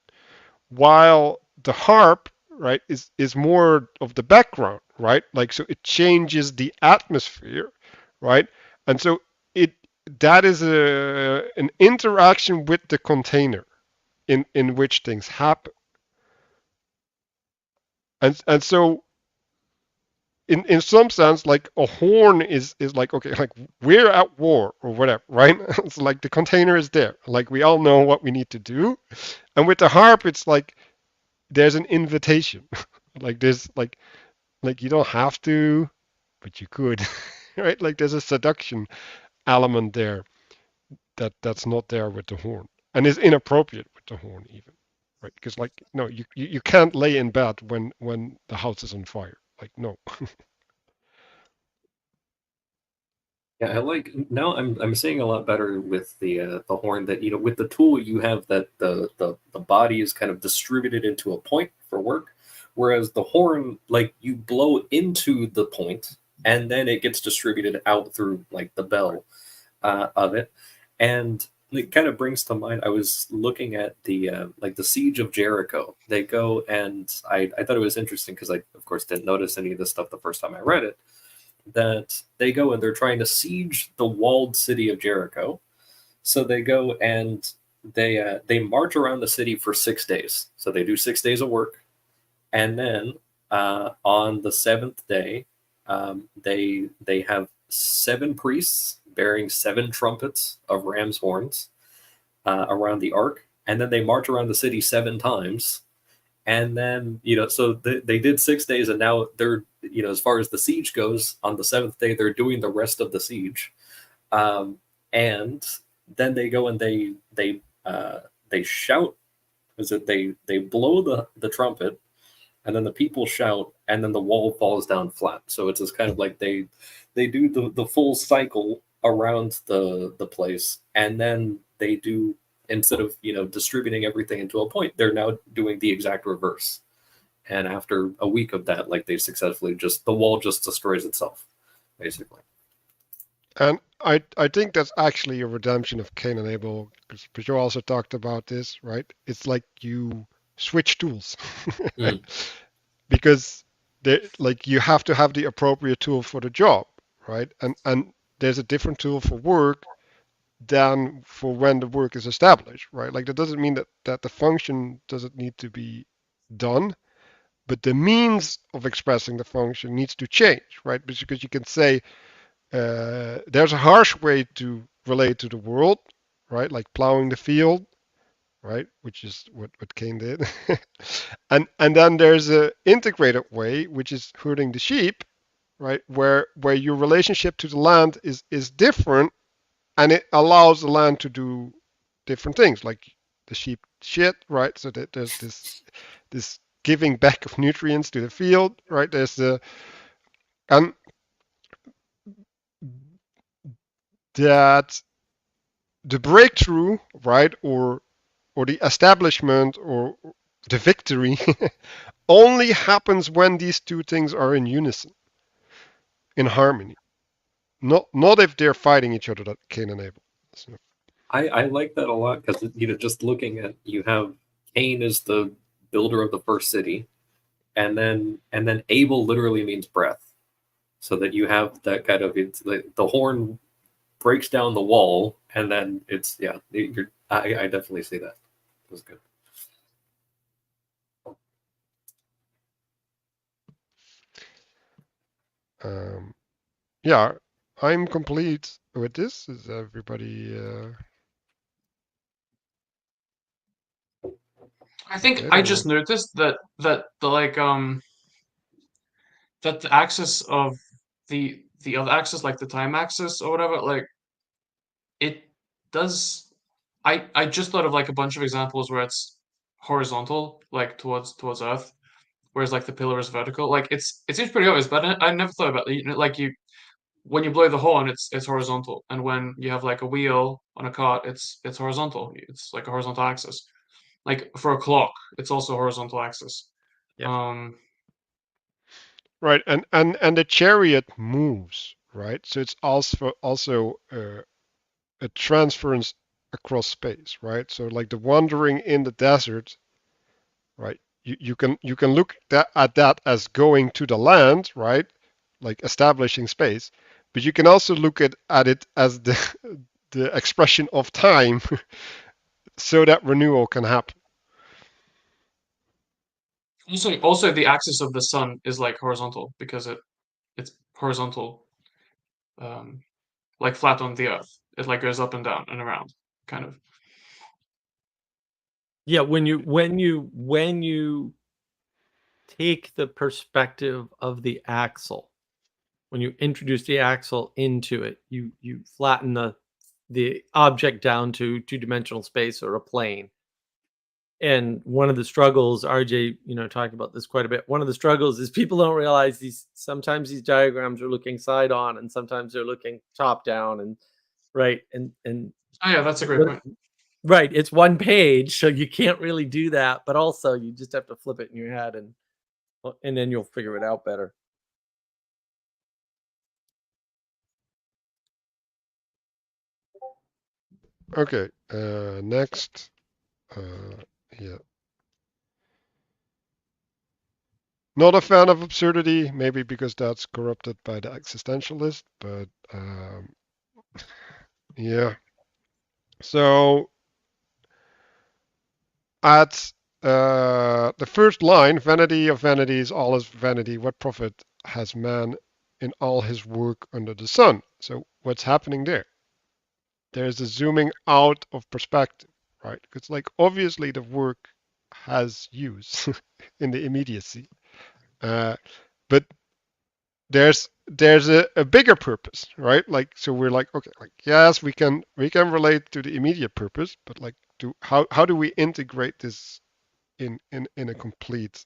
while the harp, right, is more of the background, right? Like, so it changes the atmosphere, right? And so it that is an interaction with the container in which things happen. And so in some sense, like a horn is like, okay, like we're at war or whatever, right? It's like the container is there, like we all know what we need to do. And with the harp, it's like there's an invitation. Like there's like you don't have to, but you could. Right? Like there's a seduction element there that's not there with the horn, and is inappropriate with the horn even, right? Because like no, you can't lay in bed when the house is on fire. Like no. Yeah, I like now. I'm seeing a lot better with the horn that with the tool you have that the body is kind of distributed into a point for work, whereas the horn like you blow into the point and then it gets distributed out through like the bell of it, and it kind of brings to mind. I was looking at the like the Siege of Jericho. They go and I thought it was interesting because I of course didn't notice any of this stuff the first time I read it, that they go and they're trying to siege the walled city of Jericho. So they go and they march around the city for 6 days. So they do 6 days of work, and then on the seventh day, they have 7 priests bearing 7 trumpets of ram's horns around the ark, and then they march around the city 7 times. And then so they did 6 days, and now they're as far as the siege goes, on the seventh day they're doing the rest of the siege, and then they go and they shout. Is it they blow the trumpet, and then the people shout, and then the wall falls down flat. So it's just kind of like they do the full cycle around the place, and then they do, instead of distributing everything into a point, they're now doing the exact reverse. And after a week of that, like they successfully the wall just destroys itself, basically. And I think that's actually a redemption of Cain and Abel, because Pageau also talked about this, right? It's like you switch tools. Mm. Because like you have to have the appropriate tool for the job, right? And there's a different tool for work than for when the work is established, right? Like that doesn't mean that the function doesn't need to be done, but the means of expressing the function needs to change, right? Because you can say there's a harsh way to relate to the world, right? Like plowing the field, right? Which is what Cain did. and then there's a integrated way, which is herding the sheep, right? Where your relationship to the land is different, and it allows the land to do different things, like the sheep shit, right? So that there's this giving back of nutrients to the field, right? There's the and that the breakthrough, right, or the establishment or the victory only happens when these two things are in unison, in harmony. Not if they're fighting each other, that Cain and Abel. So, I like that a lot because just looking at, you have Cain is the builder of the first city, and then Abel literally means breath, so that you have that kind of, it's the horn breaks down the wall, and then it's I definitely see that. It was good. yeah, I'm complete with this. Is everybody? I think Okay, I just noticed that the like that the axis of the other axis, like the time axis or whatever, like it does. I just thought of like a bunch of examples where it's horizontal, like towards Earth, whereas like the pillar is vertical. Like it seems pretty obvious, but I never thought about it. Like when you blow the horn, it's horizontal, and when you have like a wheel on a cart, it's horizontal. It's like a horizontal axis. Like for a clock, it's also a horizontal axis. Yeah. right, and the chariot moves, right? So it's also a transference across space, right? So like the wandering in the desert right? You can look at that as going to the land, right? Like establishing space, but you can also look at it as the expression of time, so that renewal can happen. Also, the axis of the sun is like horizontal because it's horizontal, like flat on the earth. It like goes up and down and around, kind of. Yeah, when you take the perspective of the axle, when you introduce the axle into it, you flatten the object down to two-dimensional space or a plane. And one of the struggles, RJ, talked about this quite a bit. One of the struggles is people don't realize sometimes these diagrams are looking side on and sometimes they're looking top down, and right. And Oh yeah, that's a great point. right, it's one page, so you can't really do that, but also you just have to flip it in your head and then you'll figure it out better. Okay, next. Yeah. Not a fan of absurdity, maybe because that's corrupted by the existentialist, but yeah. So at the first line, vanity of vanities, all is vanity. What profit has man in all his work under the sun? So what's happening there? There's a zooming out of perspective, right? It's like obviously the work has use in the immediacy, but there's a bigger purpose, right? Like, so we're like, okay, like yes, we can relate to the immediate purpose, but like, how do we integrate this in a complete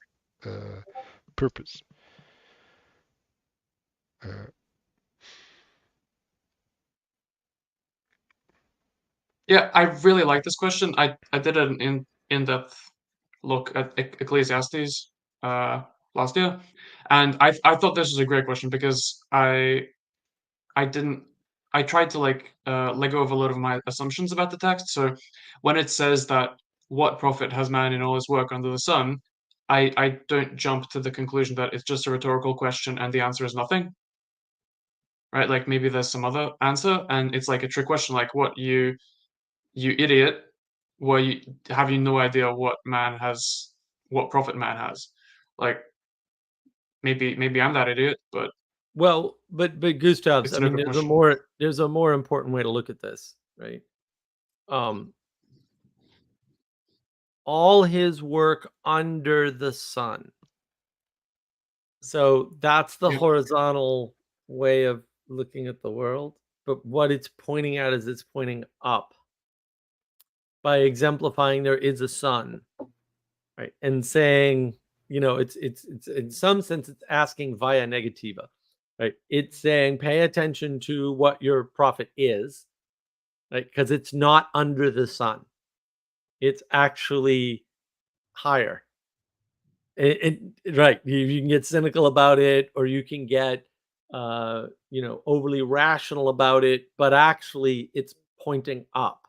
purpose? Yeah, I really like this question. I did an in-depth look at Ecclesiastes last year, and I thought this was a great question because I tried to like let go of a lot of my assumptions about the text. So when it says that what profit has man in all his work under the sun, I don't jump to the conclusion that it's just a rhetorical question and the answer is nothing. Right? Like maybe there's some other answer and it's like a trick question, like what you idiot, well you have you no idea what profit man has. Like maybe I'm that idiot, but Well, but Gustav's, it's I an mean, open there's a more important way to look at this, right? All his work under the sun. So that's the horizontal way of looking at the world. But what it's pointing at is it's pointing up by exemplifying there is a sun, right? And saying, it's in some sense it's asking via negativa, right? It's saying pay attention to what your profit is, right? Because it's not under the sun. It's actually higher. Right. You can get cynical about it, or you can get, overly rational about it, but actually it's pointing up.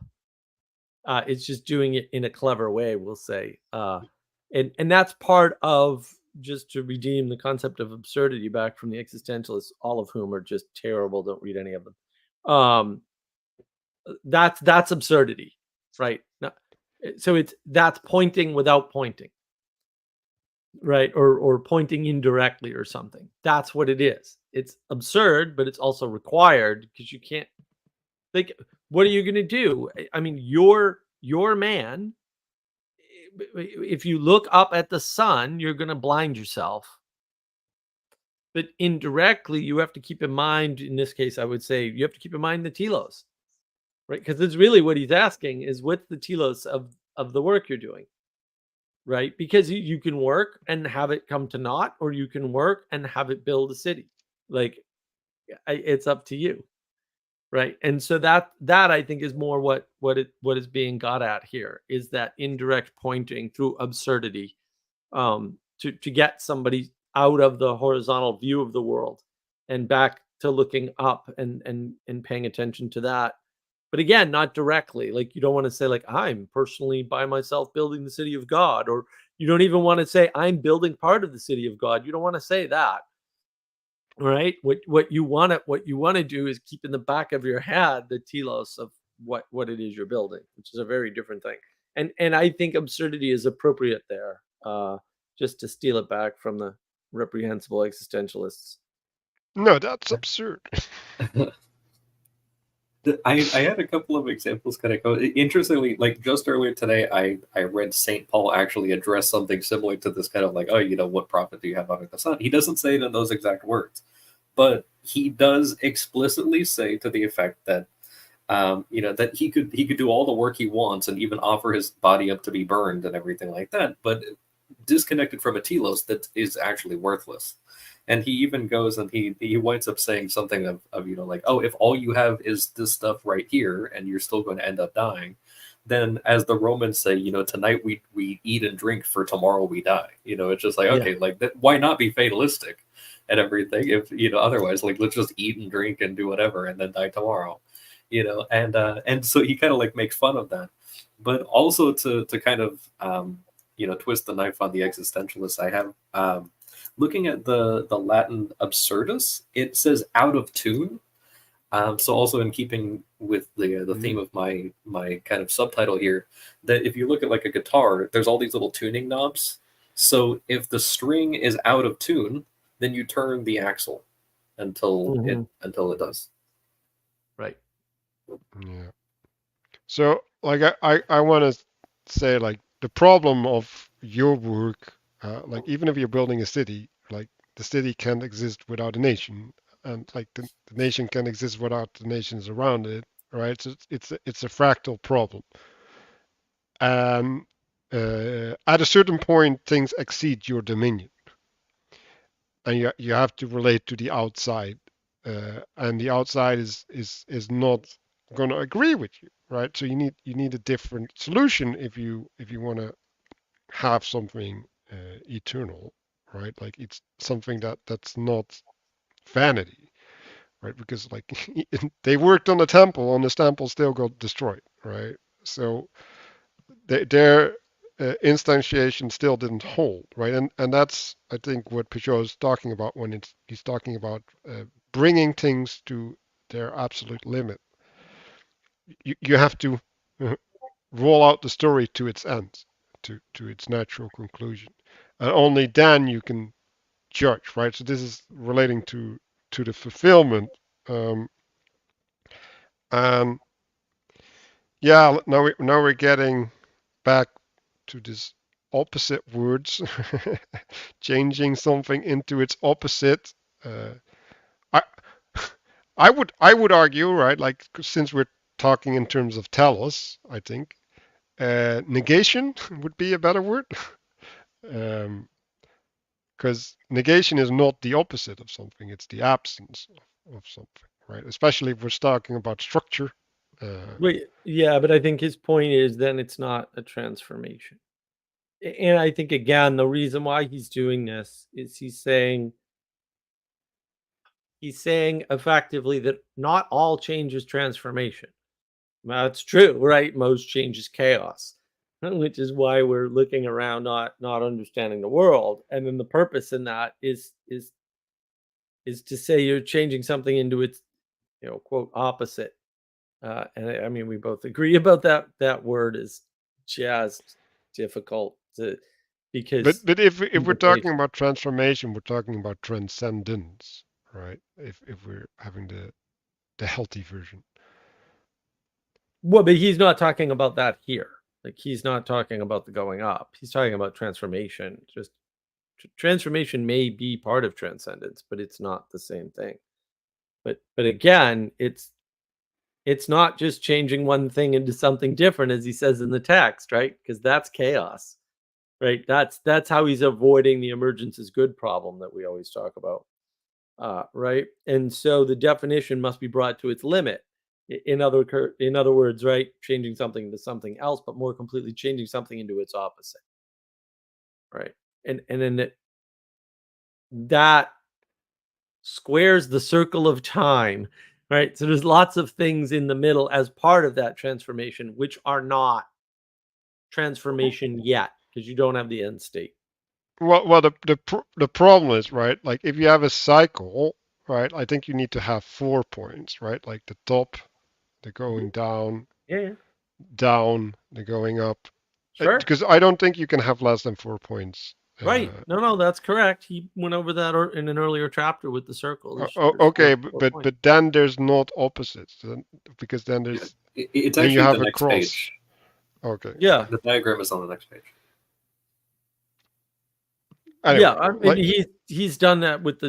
It's just doing it in a clever way, we'll say. And that's part of, just to redeem the concept of absurdity back from the existentialists, all of whom are just terrible. Don't read any of them. That's absurdity, right? So that's pointing without pointing, right? Or pointing indirectly or something. That's what it is. It's absurd, but it's also required because you can't, like, what are you going to do? I mean, your man, if you look up at the sun, you're going to blind yourself. But indirectly, you have to keep in mind, in this case, I would say you have to keep in mind the telos, right? Because it's really what he's asking is what's the telos of the work you're doing, right? Because you can work and have it come to naught, or you can work and have it build a city. Like, it's up to you, right? And so that I think is more what is being got at here, is that indirect pointing through absurdity, to get somebody out of the horizontal view of the world and back to looking up and paying attention to that. But again, not directly. Like, you don't want to say like, I'm personally by myself building the city of God, or You don't even want to say, I'm building part of the city of God. You don't want to say that. Right? What you want to do is keep in the back of your head the telos of what it is you're building, which is a very different thing. And I think absurdity is appropriate there, just to steal it back from the reprehensible existentialists. No, that's absurd. I had a couple of examples kind of go. Interestingly, like just earlier today, I read St. Paul actually address something similar to this kind of like, oh, you know, what profit do you have under the sun? He doesn't say it in those exact words, but he does explicitly say to the effect that, you know, that he could do all the work he wants and even offer his body up to be burned and everything like that, but disconnected from a telos that is actually worthless. And he even goes and he winds up saying something of, you know, like, oh, if all you have is this stuff right here and you're still going to end up dying, then as the Romans say, you know, tonight we eat and drink, for tomorrow we die. You know, it's just like, okay, like that, why not be fatalistic and everything? If, you know, otherwise, like, let's just eat and drink and do whatever and then die tomorrow, you know. And so he kind of like makes fun of that, but also to kind of you know, twist the knife on the existentialists. I have looking at the Latin absurdus, it says out of tune. So also in keeping with the theme of my kind of subtitle here, that if you look at like a guitar, there's all these little tuning knobs. So if the string is out of tune, then you turn the axle until it does. Right. Yeah. So like I want to say, like, the problem of your work, like even if you're building a city, like the city can't exist without a nation, and like the nation can exist without the nations around it, right? So it's a fractal problem, and at a certain point things exceed your dominion, and you have to relate to the outside, and the outside is not going to agree with you, right? So you need a different solution if you want to have something eternal, right? Like it's something that's not vanity, right? Because like they worked on the temple, and the temple still got destroyed, right? So their instantiation still didn't hold, right? And that's, I think, what Pageau is talking about when he's talking about bringing things to their absolute limit. You have to roll out the story to its end, to its natural conclusion, and only then you can judge, right? So this is relating to the fulfillment, and yeah, now we're getting back to this opposite words, changing something into its opposite. I I would argue, right? Like, since we're talking in terms of telos, I think negation would be a better word, because negation is not the opposite of something; it's the absence of something, right? Especially if we're talking about structure. Wait, yeah, but I think his point is then it's not a transformation. And I think, again, the reason why he's doing this is he's saying effectively that not all change is transformation. That's true, right? Most change is chaos, which is why we're looking around, not understanding the world. And then the purpose in that is to say you're changing something into its, you know, quote, opposite. And I mean, we both agree about that. That word is just difficult to, because But if we're talking about transformation, we're talking about transcendence, right? If we're having the healthy version. Well, but he's not talking about that here. Like, he's not talking about the going up. He's talking about transformation. Just transformation may be part of transcendence, but it's not the same thing. But again, it's not just changing one thing into something different, as he says in the text, right? Because that's chaos, right? That's how he's avoiding the emergence is good problem that we always talk about, right? And so the definition must be brought to its limit. In other words, right, changing something into something else, but more completely changing something into its opposite, right? And then that squares the circle of time, right? So there's lots of things in the middle as part of that transformation, which are not transformation yet. because you don't have the end state. Well, the problem is, right? Like if you have a cycle, right? I think you need to have 4 points, right? Like the top, the going down, Yeah, down, the going up. sure. Because I don't think you can have less than 4 points. Right. No, that's correct. He went over that in an earlier chapter with the circle. There's Okay, four points. but then there's not opposites, because then there's It's then you actually have the a next cross. page. Okay. Yeah. The diagram is on the next page. Anyway, Yeah, I mean, like, he's done that with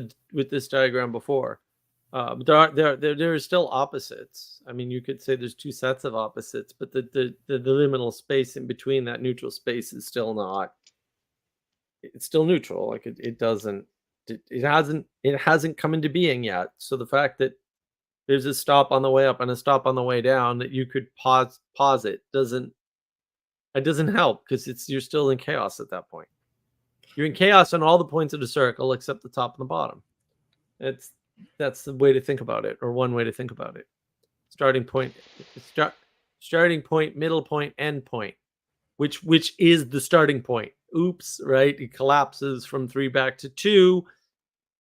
this diagram before. But there are still opposites. I mean, you could say there's two sets of opposites, but the liminal space in between that neutral space is still not. It's still neutral. Like it hasn't come into being yet. So the fact that there's a stop on the way up and a stop on the way down that you could pause it doesn't help, because you're still in chaos at that point. You're in chaos on all the points of the circle except the top and the bottom. That's the way to think about it, or one way to think about it. Starting point, middle point, end point, which is the starting point. Oops, right? It collapses from 3 back to 2,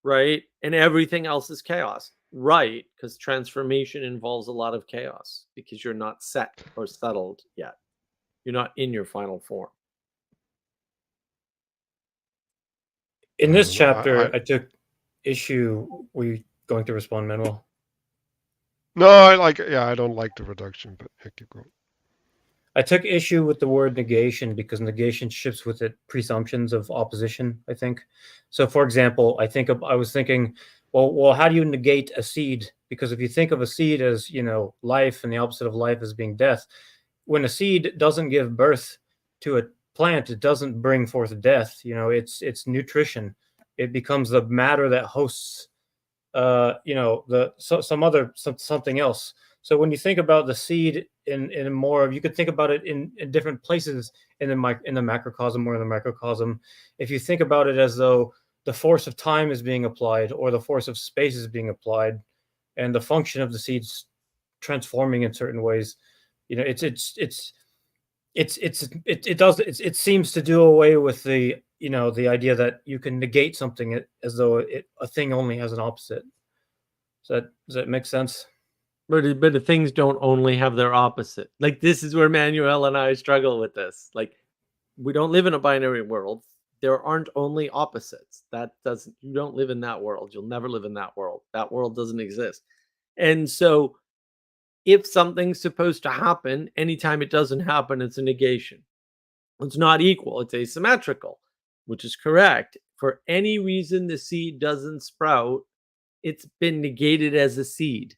right? And everything else is chaos, right? Because transformation involves a lot of chaos, because you're not set or settled yet. You're not in your final form. In this I- chapter, I took issue. Were you going to respond, Manuel? no, I don't like the reduction, but yeah, keep going. I took issue with the word negation because negation ships with it presumptions of opposition, I think. So, for example, I was thinking, well, how do you negate a seed? Because if you think of a seed as, life, and the opposite of life as being death, when a seed doesn't give birth to a plant, it doesn't bring forth death. It's nutrition. It becomes the matter that hosts, something else. So when you think about the seed in more, you could think about it in different places in the macrocosm or in the microcosm. If you think about it as though the force of time is being applied, or the force of space is being applied, and the function of the seed's transforming in certain ways, it seems to do away with the idea that you can negate something as though a thing only has an opposite. Does that make sense? But the things don't only have their opposite. Like, this is where Manuel and I struggle with this. Like, we don't live in a binary world. There aren't only opposites. You don't live in that world. You'll never live in that world. That world doesn't exist. And so if something's supposed to happen, anytime it doesn't happen, it's a negation. It's not equal. It's asymmetrical, which is correct. For any reason the seed doesn't sprout, it's been negated as a seed.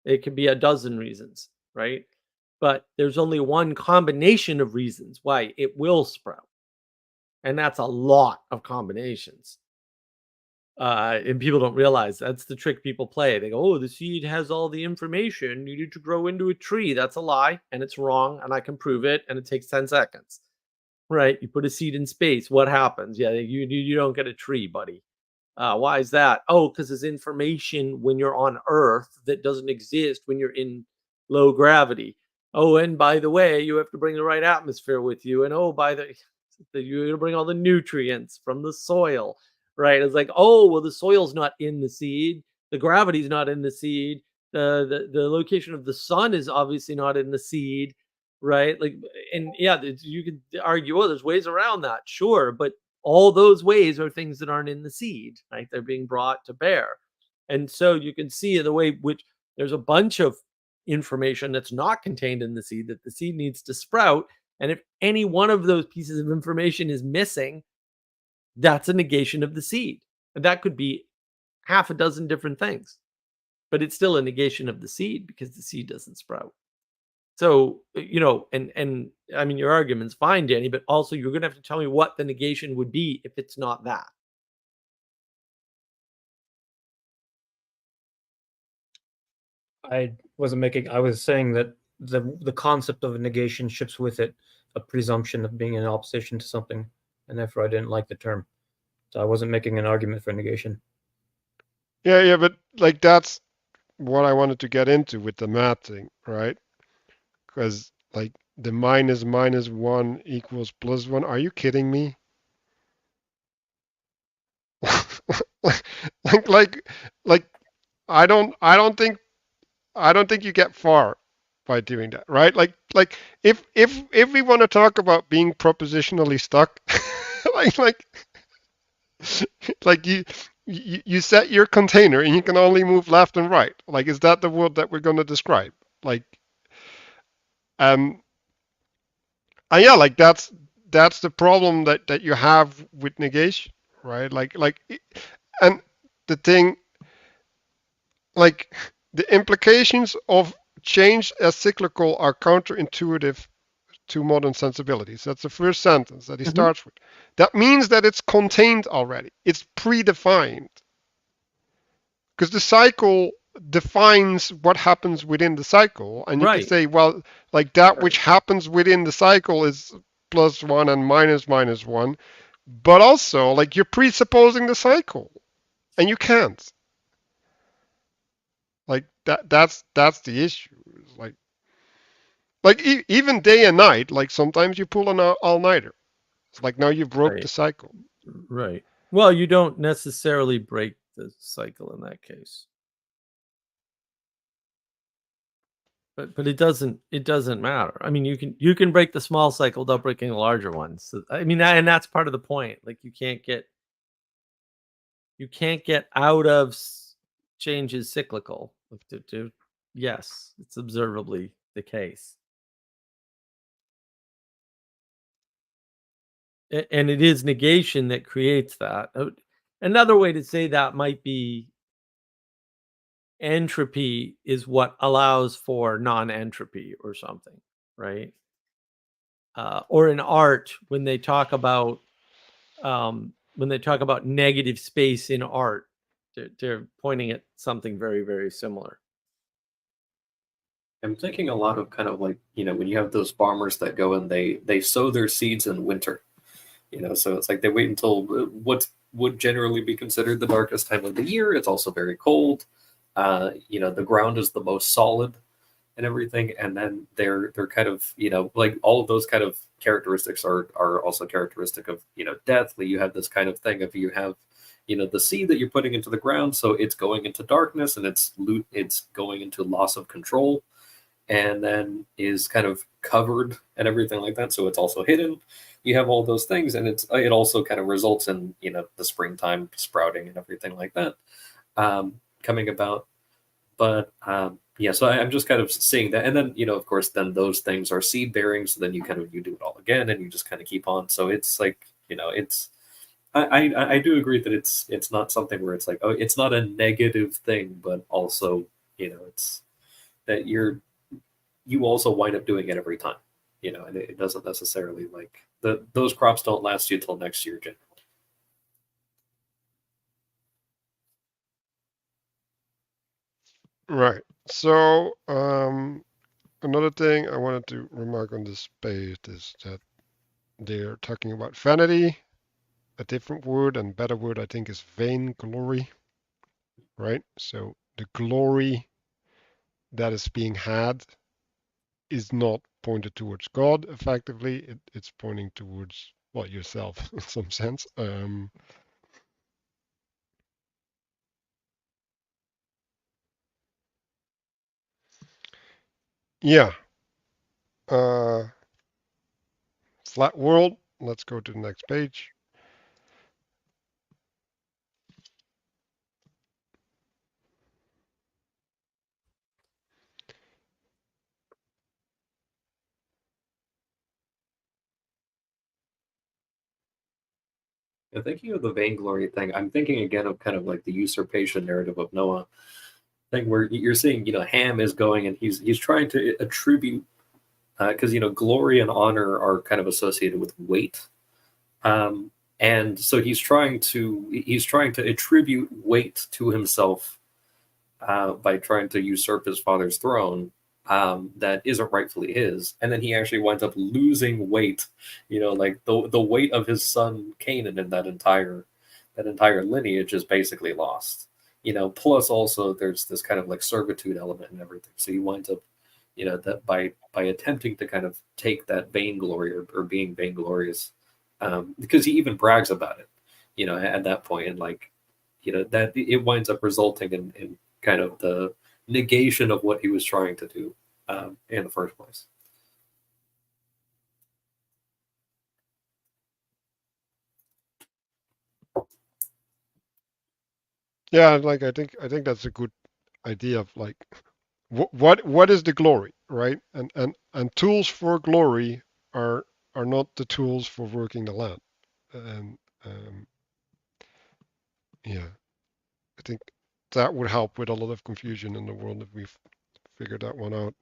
It could be a dozen reasons, right? But there's only one combination of reasons why it will sprout. And that's a lot of combinations. And people don't realize that's the trick people play. They go, oh, the seed has all the information needed to grow into a tree. That's a lie, and it's wrong, and I can prove it, and it takes 10 seconds. Right? You put a seed in space. What happens? Yeah, you don't get a tree, buddy. Why is that? Oh, because there's information when you're on Earth that doesn't exist when you're in low gravity. Oh, and by the way, you have to bring the right atmosphere with you. And oh, you're gonna bring all the nutrients from the soil, right? It's like, oh, well, the soil's not in the seed, the gravity's not in the seed, the location of the sun is obviously not in the seed, right? Like, and yeah, you could argue, oh, there's ways around that, sure, but all those ways are things that aren't in the seed, right? They're being brought to bear. And so you can see the way which there's a bunch of information that's not contained in the seed that the seed needs to sprout. And if any one of those pieces of information is missing, that's a negation of the seed. And that could be half a dozen different things, but it's still a negation of the seed because the seed doesn't sprout. So, and I mean, your argument's fine, Danny, but also you're going to have to tell me what the negation would be if it's not that. I was saying that the concept of a negation ships with it a presumption of being in opposition to something, and therefore I didn't like the term. So I wasn't making an argument for negation. Yeah, but like that's what I wanted to get into with the math thing, right? Because like the minus minus 1 equals plus 1. Are you kidding me? like I don't think you get far by doing that, right? Like if we want to talk about being propositionally stuck, like like you set your container and you can only move left and right. Like, is that the world that we're going to describe? Like, um, and yeah, like that's the problem that you have with negation, right? And the thing, like, the implications of change as cyclical are counterintuitive to modern sensibilities. That's the first sentence that he starts with. That means that it's contained already. It's predefined. Because the cycle defines what happens within the cycle. And you can Right. say, well, like that which happens within the cycle is plus 1 and minus minus 1. But also, like, you're presupposing the cycle. And you can't. Like that's the issue. It's like even day and night, like sometimes you pull an all-nighter. It's like now you broke the cycle. Right. Well, you don't necessarily break the cycle in that case. But it doesn't matter. I mean, you can break the small cycle without breaking the larger one. So I mean, and that's part of the point. Like you can't get out of change is cyclical. Yes, it's observably the case. And it is negation that creates that. Another way to say that might be entropy is what allows for non-entropy or something, right? Or in art, when they talk about negative space in art, they're pointing at something very, very similar. I'm thinking a lot of kind of like, when you have those farmers that go and they sow their seeds in winter, so it's like they wait until what would generally be considered the darkest time of the year. It's also very cold. The ground is the most solid and everything. And then they're kind of, like all of those kind of characteristics are also characteristic of, death. You have this kind of thing of you have, the seed that you're putting into the ground. So it's going into darkness and it's going into loss of control, and then is kind of covered and everything like that. So it's also hidden. You have all those things, and it also kind of results in the springtime sprouting and everything like that coming about. But yeah, so I'm just kind of seeing that, and then of course, then those things are seed bearing. So then you do it all again, and you just kind of keep on. So it's like it's. I do agree that it's not something where it's like, oh, it's not a negative thing, but also it's that you also wind up doing it every time, and it doesn't necessarily like those crops don't last you till next year generally. Right. So another thing I wanted to remark on this page is that they're talking about vanity. A different word and better word, I think, is vainglory. Right. So the glory that is being had is not pointed towards God. Effectively, it's pointing towards, well, yourself in some sense. Yeah. Flat world. Let's go to the next page. And thinking of the vainglory thing, I'm thinking again of kind of like the usurpation narrative of Noah thing, where you're seeing, Ham is going and he's trying to attribute, because glory and honor are kind of associated with weight, and so he's trying to attribute weight to himself by trying to usurp his father's throne that isn't rightfully his, and then he actually winds up losing weight, like the weight of his son Canaan, and that entire lineage is basically lost. Plus also there's this kind of like servitude element and everything, so he winds up that by attempting to kind of take that vainglory or being vainglorious, because he even brags about it, at that point, and like, that it winds up resulting in kind of the negation of what he was trying to do in the first place. Yeah, like I think that's a good idea of like what is the glory, right? And tools for glory are not the tools for working the land. And yeah, I think that would help with a lot of confusion in the world if we've figured that one out.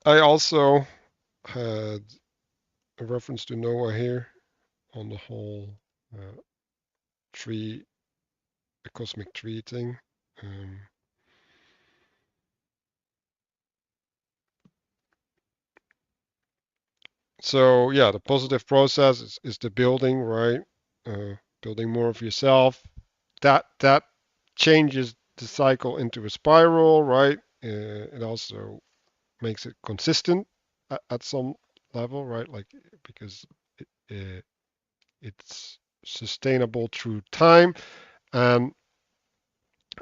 I also had a reference to Noah here on the whole tree, the cosmic tree thing. So yeah, the positive process is the building, right? Building more of yourself. That changes the cycle into a spiral, right? It also makes it consistent at some level, right? Like because it's sustainable through time. And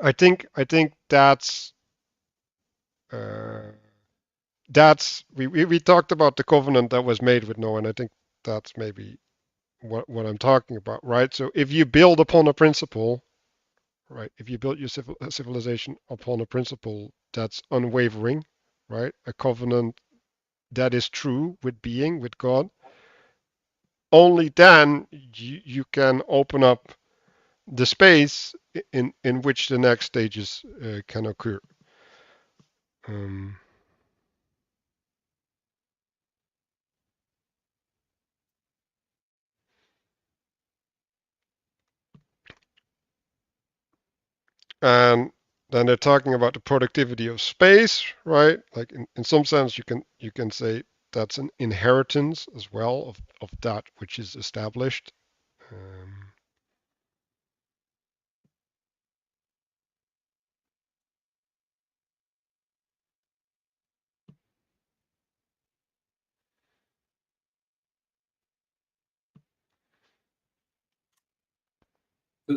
I think uh, we talked about the covenant that was made with Noah, and I think that's maybe what I'm talking about, right? So if you build upon a principle, right? If you build your civilization upon a principle that's unwavering, right? A covenant that is true with God, only then you can open up the space in which the next stages can occur. Um, and then they're talking about the productivity of space, right? Like in some sense, you can say that's an inheritance as well of that which is established. Um,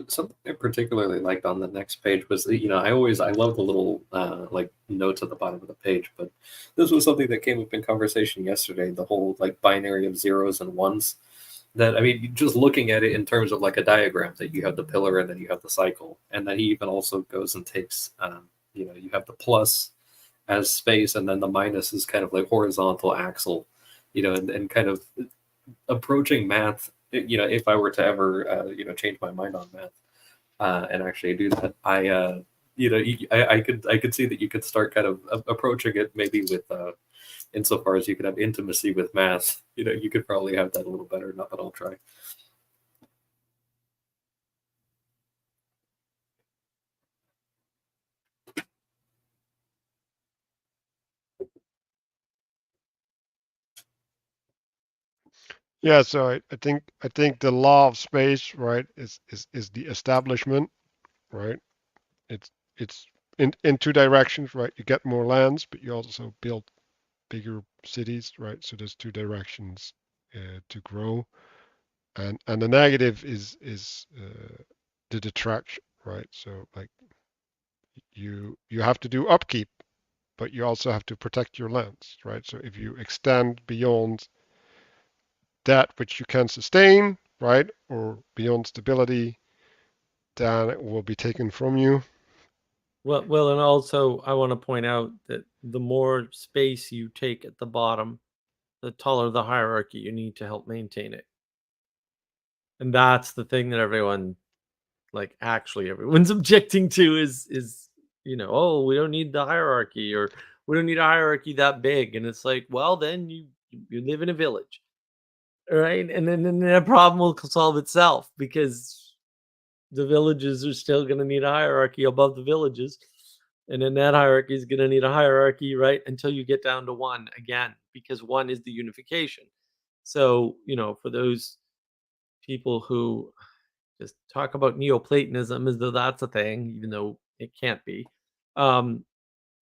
Something I particularly liked on the next page was, I love the little like notes at the bottom of the page, but this was something that came up in conversation yesterday, the whole like binary of zeros and ones. That, I mean, just looking at it in terms of like a diagram, that you have the pillar and then you have the cycle, and then he even also goes and takes you have the plus as space, and then the minus is kind of like horizontal axle, and kind of approaching math. If I were to ever change my mind on math and actually do that, I could see that you could start kind of approaching it maybe with insofar as you could have intimacy with math. You could probably have that a little better. Not that I'll try. yeah, so I think the law of space, right, is the establishment, right? It's in two directions, right? You get more lands, but you also build bigger cities, right? So there's two directions to grow, and the negative is the detraction, right? So like you have to do upkeep, but you also have to protect your lands, right? So if you extend beyond that which you can sustain, right, or beyond stability, then it will be taken from you. Well, and also I want to point out that the more space you take at the bottom, the taller the hierarchy you need to help maintain it. And that's the thing that everyone's objecting to is oh, we don't need the hierarchy, or we don't need a hierarchy that big. And it's like, well, then you live in a village, right? And then that problem will solve itself, because the villages are still going to need a hierarchy above the villages. And then that hierarchy is going to need a hierarchy, right? Until you get down to one again, because one is the unification. So, for those people who just talk about Neoplatonism as though that's a thing, even though it can't be.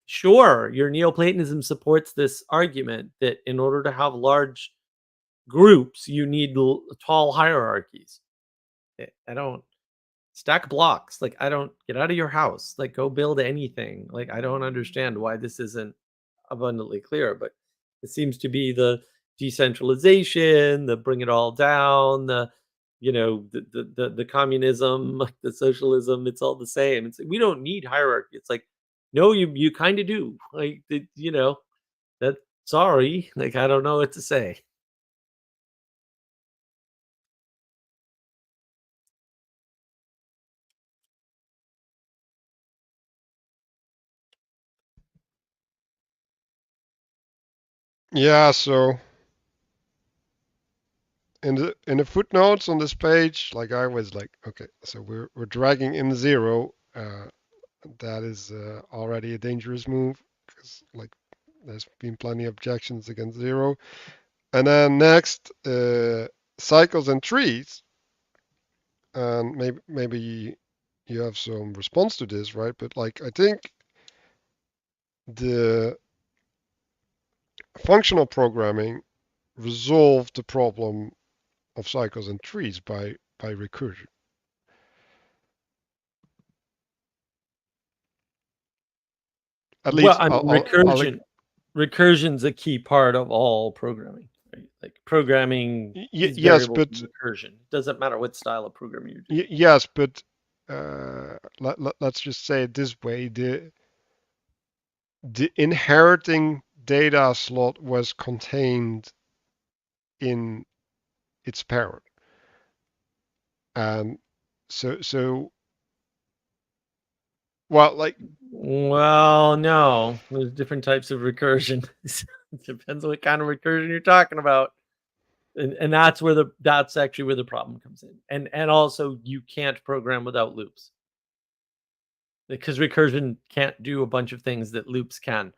Sure, your Neoplatonism supports this argument that in order to have large groups, you need tall hierarchies. I don't stack blocks. Like, I don't get out of your house. Like, go build anything. Like, I don't understand why this isn't abundantly clear, but it seems to be the decentralization, the bring it all down, the the communism, like the socialism. It's all the same. It's we don't need hierarchy. It's like, no, you kind of do. Like, that. Sorry, like I don't know what to say. Yeah, so in the footnotes on this page, like I was like, okay, so we're dragging in 0. That is already a dangerous move because like there's been plenty of objections against 0. And then next, cycles and trees, and maybe you have some response to this, right? But like I think the functional programming resolved the problem of cycles and trees by recursion. At least Well, I mean, recursion's a key part of all programming, right? Like programming is yes, variable but recursion. It doesn't matter what style of programming you're doing. yes, but let's just say it this way: the inheriting data slot was contained in its parent, and so well, like. Well, no, there's different types of recursion. It depends on what kind of recursion you're talking about. And that's actually where the problem comes in. And also you can't program without loops. Because recursion can't do a bunch of things that loops can.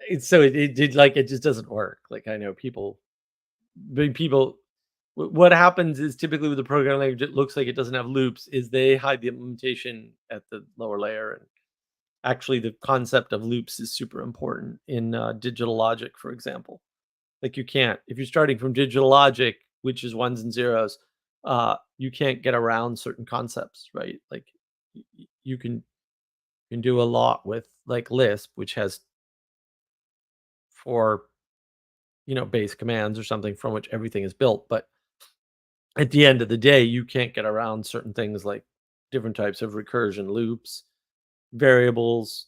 It just doesn't work. Like I know what happens is typically with the programming language, it looks like it doesn't have loops, is they hide the implementation at the lower layer. And actually the concept of loops is super important in digital logic, for example. Like you can't, if you're starting from digital logic, which is ones and zeros, you can't get around certain concepts, right? Like you can do a lot with like Lisp, which has 4 base commands or something from which everything is built. But at the end of the day, you can't get around certain things like different types of recursion, loops, variables,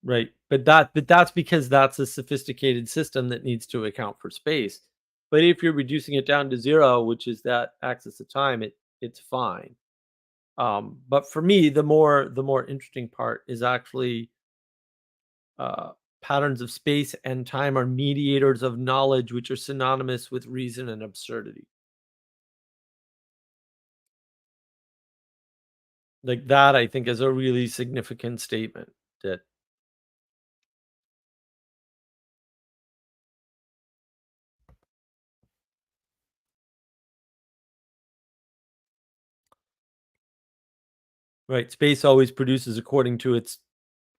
right? But that's because that's a sophisticated system that needs to account for space. But if you're reducing it down to 0, which is that axis of time, it's fine. But for me, the more interesting part is actually patterns of space and time are mediators of knowledge, which are synonymous with reason and absurdity. Like that, I think, is a really significant statement that right, space always produces according to its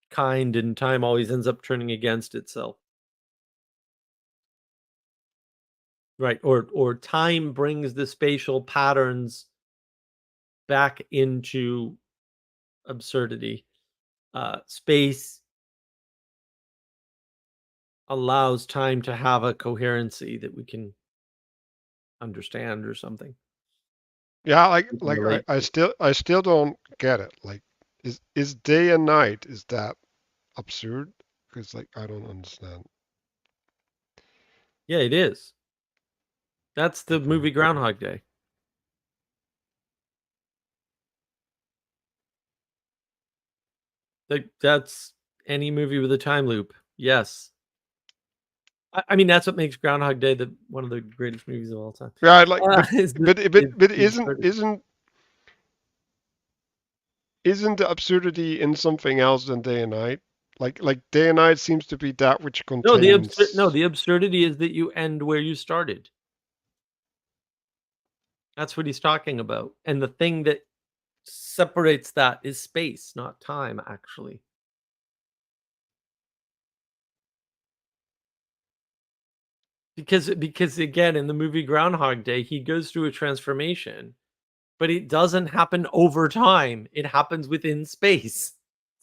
kind, and time always ends up turning against itself. Right, or time brings the spatial patterns back into absurdity. Space allows time to have a coherency that we can understand or something. Yeah, I still don't get it. Like, is day and night, is that absurd? Because like I don't understand. Yeah, it is. That's the movie Groundhog Day. Like that's any movie with a time loop. Yes. I mean, that's what makes Groundhog Day one of the greatest movies of all time. Yeah, like, but isn't the absurdity in something else than day and night? Like day and night seems to be that which contains. No, the absurdity is that you end where you started. That's what he's talking about. And the thing that separates that is space, not time, actually. Because again, in the movie Groundhog Day, he goes through a transformation, but it doesn't happen over time. It happens within space.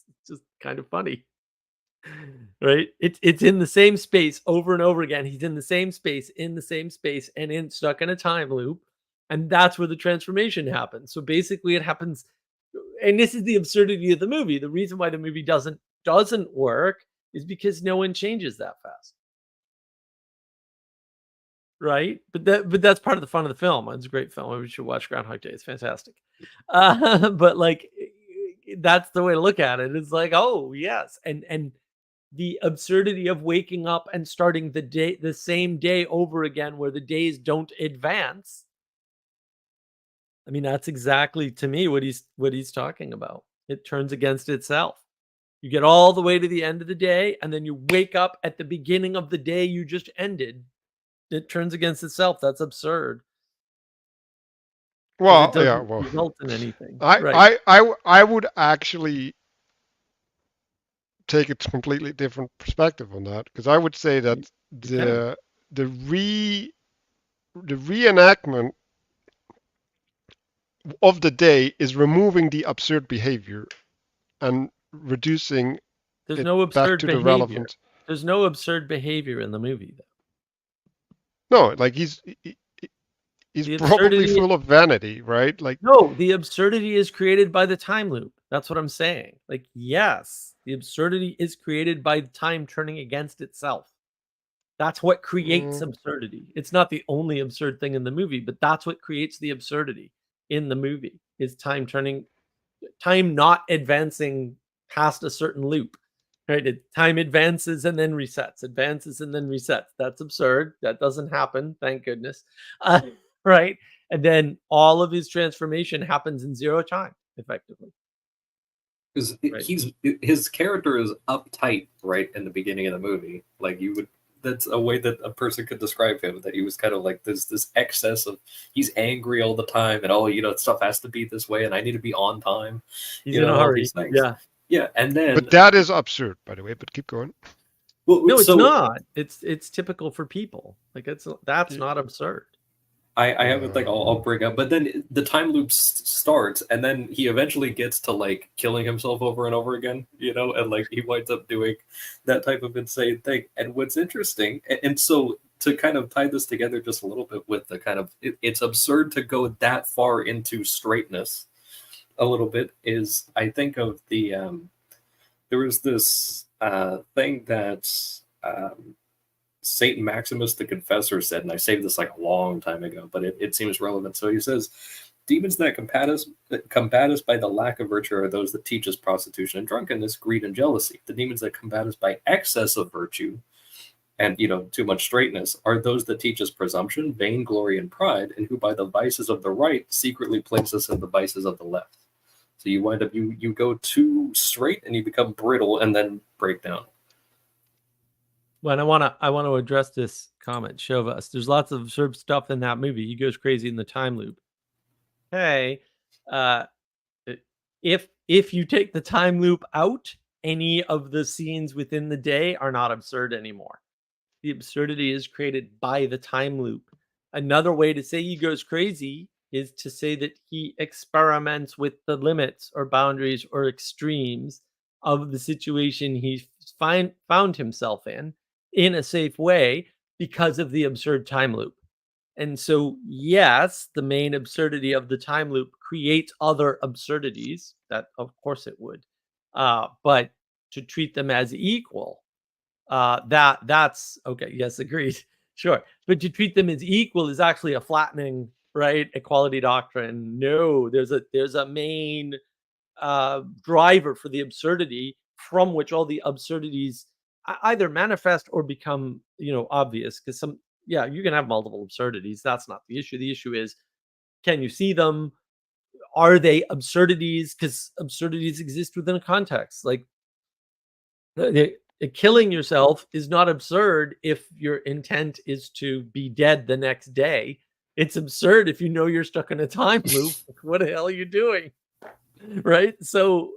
It's just kind of funny. Right? It's in the same space over and over again. He's in the same space, and stuck in a time loop. And that's where the transformation happens. So basically it happens, and this is the absurdity of the movie. The reason why the movie doesn't work is because no one changes that fast. Right? But that's part of the fun of the film. It's a great film. We should watch Groundhog Day. It's fantastic. But like, that's the way to look at it. It's like, oh yes. And the absurdity of waking up and starting the same day over again, where the days don't advance. I mean, that's exactly, to me, what he's talking about. It turns against itself. You get all the way to the end of the day, and then you wake up at the beginning of the day you just ended. It turns against itself. That's absurd. Well, It doesn't yeah, well, result in anything. I would actually take a completely different perspective on that, because I would say that the reenactment of the day is removing the absurd behavior and reducing There's it no back absurd to the behavior. relevant. There's no absurd behavior in the movie, though. No, like he's The probably absurdity- full of vanity, right? Like, No, the absurdity is created by the time loop. That's what I'm saying. Like, yes, the absurdity is created by time turning against itself. That's what creates absurdity. It's not the only absurd thing in the movie, but that's what creates the absurdity in the movie, is time not advancing past a certain loop. Right? Time advances and then resets, advances and then resets. That's absurd. That doesn't happen, thank goodness. Right? And then all of his transformation happens in zero time, effectively. Because Right. his character is uptight right in the beginning of the movie. Like that's a way that a person could describe him. That he was kind of like this excess of, he's angry all the time, and stuff has to be this way, and I need to be on time. He's in a hurry. Yeah, and then. but that is absurd, by the way. But keep going. Well, No, it's so not. It's typical for people. Like that's not absurd. I have a thing I'll bring up, but then the time loop starts, and then he eventually gets to like killing himself over and over again, and like he winds up doing that type of insane thing. And what's interesting, and so to kind of tie this together just a little bit with the kind of, it's absurd to go that far into straightness a little bit, is I think of the there was this thing that Saint Maximus the Confessor said, and I saved this like a long time ago, but it seems relevant. So he says, demons that combat us by the lack of virtue are those that teach us prostitution and drunkenness, greed and jealousy. The demons that combat us by excess of virtue and too much straightness are those that teach us presumption, vainglory, and pride, and who by the vices of the right secretly place us in the vices of the left. So you wind up, you go too straight and you become brittle and then break down. Well, I want to address this comment, Shovas. There's lots of absurd stuff in that movie. He goes crazy in the time loop. Hey, if you take the time loop out, any of the scenes within the day are not absurd anymore. The absurdity is created by the time loop. Another way to say he goes crazy is to say that he experiments with the limits or boundaries or extremes of the situation he found himself in a safe way because of the absurd time loop. And so, yes, the main absurdity of the time loop creates other absurdities. That, of course, it would. But to treat them as equal, that's okay. Yes, agreed. Sure. But to treat them as equal is actually a flattening, right? Equality doctrine. No, there's a main driver for the absurdity from which all the absurdities either manifest or become, obvious. Because you can have multiple absurdities. That's not the issue. The issue is, can you see them? Are they absurdities? Because absurdities exist within a context. Like killing yourself is not absurd if your intent is to be dead the next day. It's absurd if you know you're stuck in a time loop. What the hell are you doing? Right? So,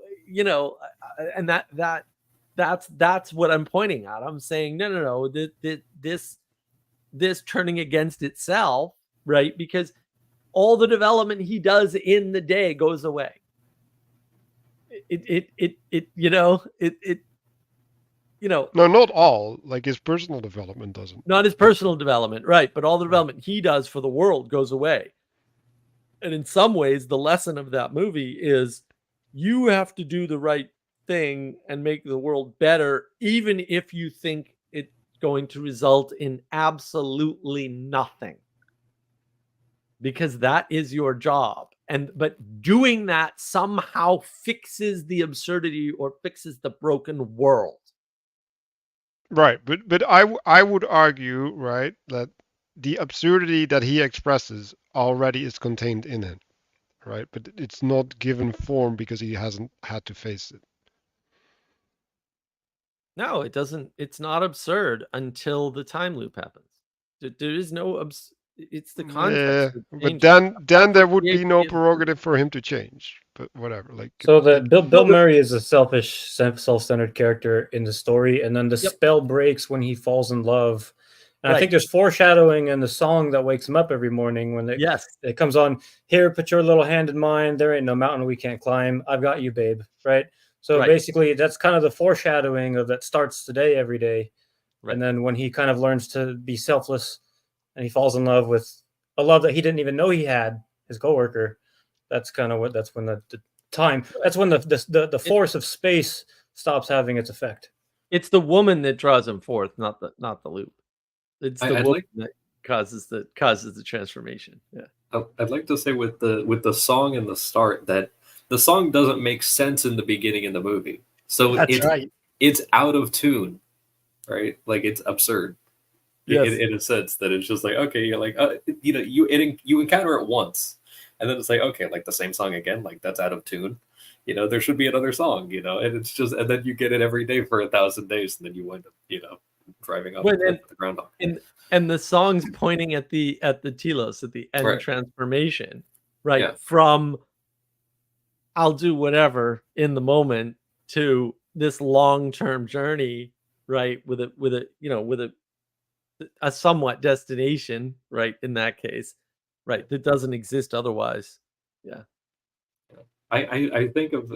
and that's what I'm pointing at. I'm saying, no. This turning against itself, right? Because all the development he does in the day goes away. No, not all. Like his personal development doesn't. Not his personal development, right? But all the development he does for the world goes away. And in some ways, the lesson of that movie is you have to do the right thing and make the world better, even if you think it's going to result in absolutely nothing. Because that is your job. But doing that somehow fixes the absurdity or fixes the broken world. Right, but I would argue, right, that the absurdity that he expresses already is contained in it, right? But it's not given form because he hasn't had to face it. No, it doesn't. It's not absurd until the time loop happens. There is no it's the context. Yeah, but then there would be no prerogative for him to change. But whatever, like so Bill Murray is a selfish, self-centered character in the story, and then the spell breaks when he falls in love. And I think there's foreshadowing in the song that wakes him up every morning when it comes on. Here, put your little hand in mine. There ain't no mountain we can't climb. I've got you, babe. Right. So basically, that's kind of the foreshadowing of that starts today, every day. Right. And then when he kind of learns to be selfless and he falls in love with a love that he didn't even know he had, his coworker, that's kind of that's when that's when the force of space stops having its effect. It's the woman that draws him forth, not the loop. It's the woman that causes the transformation. Yeah. I'd like to say with the song in the start that the song doesn't make sense in the beginning in the movie. So it's out of tune, right? Like it's absurd. Yes. In a sense that it's just like, okay, you're like, you encounter it once, and then it's like, okay, like the same song again, like that's out of tune. There should be another song, and it's just, and then you get it every day for 1,000 days, and then you wind up, driving up the groundhog. And the song's pointing at the telos, at the end transformation, right? Yeah. From I'll do whatever in the moment to this long-term journey, right? With a somewhat destination, right? In that case, right? That doesn't exist otherwise. Yeah. I think of,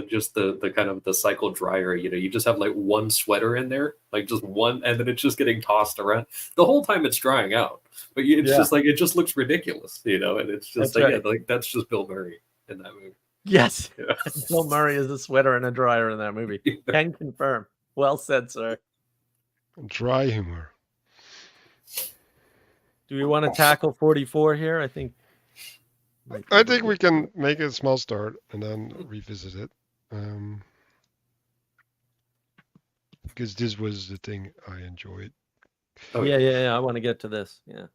just the kind of the cycle dryer, you just have like one sweater in there, like just one, and then it's just getting tossed around the whole time it's drying out. But it's just like, it just looks ridiculous, and it's just like that's just Bill Murray in that movie. Yes. Yeah. Bill Murray is a sweater and a dryer in that movie. Can confirm. Well said, sir. Dry humor. Do we want to tackle 44 here? I think we can make a small start and then revisit it. Because this was the thing I enjoyed. Oh, yeah. I want to get to this. Yeah.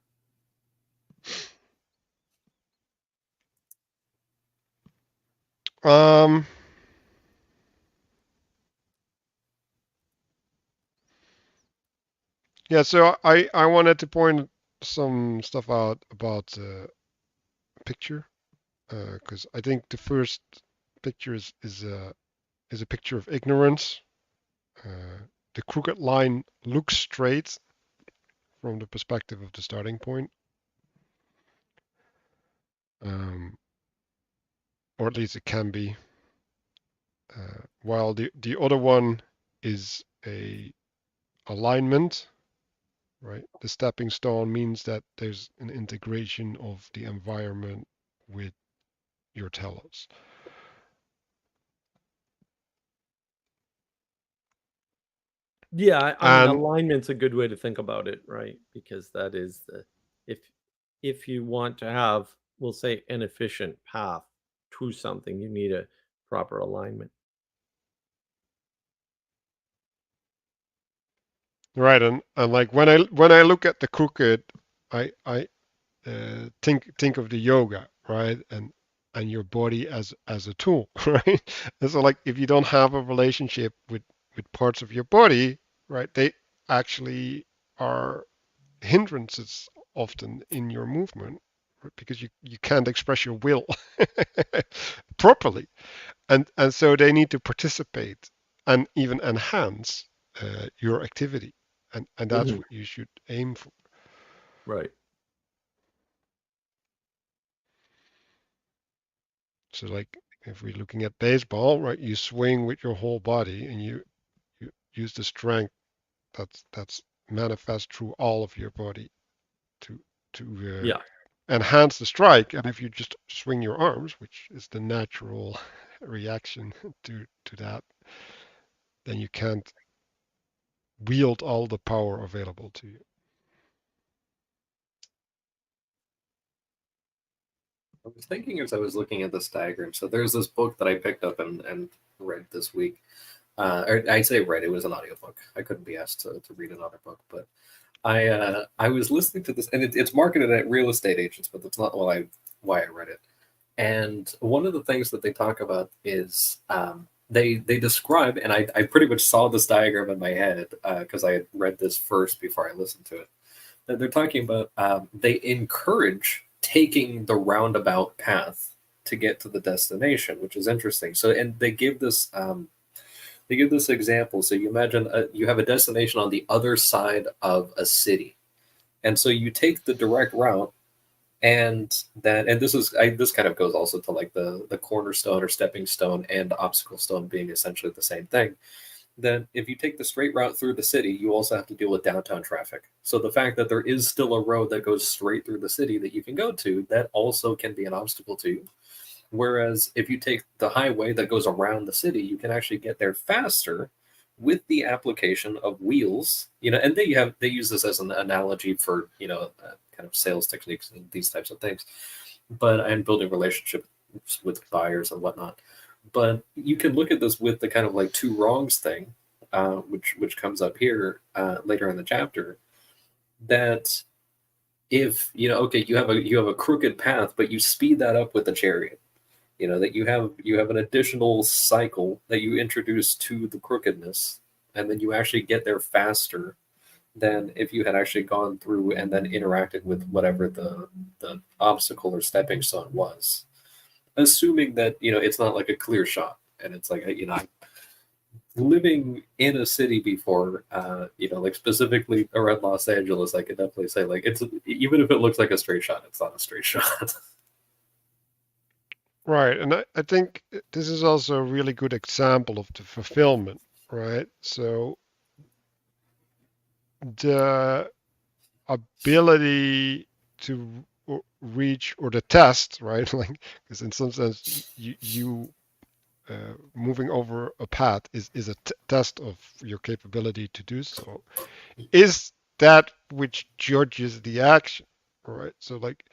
Yeah, so I wanted to point some stuff out about picture, because I think the first picture is a picture of ignorance. The crooked line looks straight from the perspective of the starting point, or at least it can be. While the other one is a alignment. Right, the stepping stone means that there's an integration of the environment with your telos. Yeah, I mean, alignment's a good way to think about it, right? Because that is if you want to have, we'll say, an efficient path to something, you need a proper alignment. Right, and like when I look at the crooked, I think of the yoga, right, and your body as a tool, right? And so like if you don't have a relationship with parts of your body, right, they actually are hindrances often in your movement, right? Because you can't express your will properly, and so they need to participate and even enhance your activity, and that's Mhm. what you should aim for. Right. So like if we're looking at baseball, right, you swing with your whole body and you use the strength that's manifest through all of your body to Yeah. enhance the strike. And if you just swing your arms, which is the natural reaction to that, then you can't wield all the power available to you. I was thinking as I was looking at this diagram. So there's this book that I picked up and read this week. Or I say read, it was an audiobook. I couldn't be asked to read another book, but I was listening to this, and it's marketed at real estate agents, but that's not why I read it. And one of the things that they talk about is they describe, and I pretty much saw this diagram in my head because I had read this first before I listened to it. That they're talking about they encourage taking the roundabout path to get to the destination, which is interesting. So, and they give this example. So you imagine you have a destination on the other side of a city, and so you take the direct route, and this kind of goes also to like the cornerstone or stepping stone and obstacle stone being essentially the same thing. Then if you take the straight route through the city, you also have to deal with downtown traffic. So the fact that there is still a road that goes straight through the city that you can go to, that also can be an obstacle to you. Whereas if you take the highway that goes around the city, you can actually get there faster with the application of wheels. And they use this as an analogy for kind of sales techniques and these types of things, and building relationships with buyers and whatnot. But you can look at this with the kind of like two wrongs thing, which comes up here later in the chapter. That if okay, you have a crooked path, but you speed that up with the chariot. That you have an additional cycle that you introduce to the crookedness, and then you actually get there faster than if you had actually gone through and then interacted with whatever the obstacle or stepping stone was, assuming that it's not like a clear shot. And it's like living in a city before, like specifically around Los Angeles, I could definitely say like it's, even if it looks like a straight shot, it's not a straight shot. Right, and I think this is also a really good example of the fulfillment, right? So the ability to reach, or the test, right? Like, because in some sense, you moving over a path is a test of your capability to do so, is that which judges the action, right? So like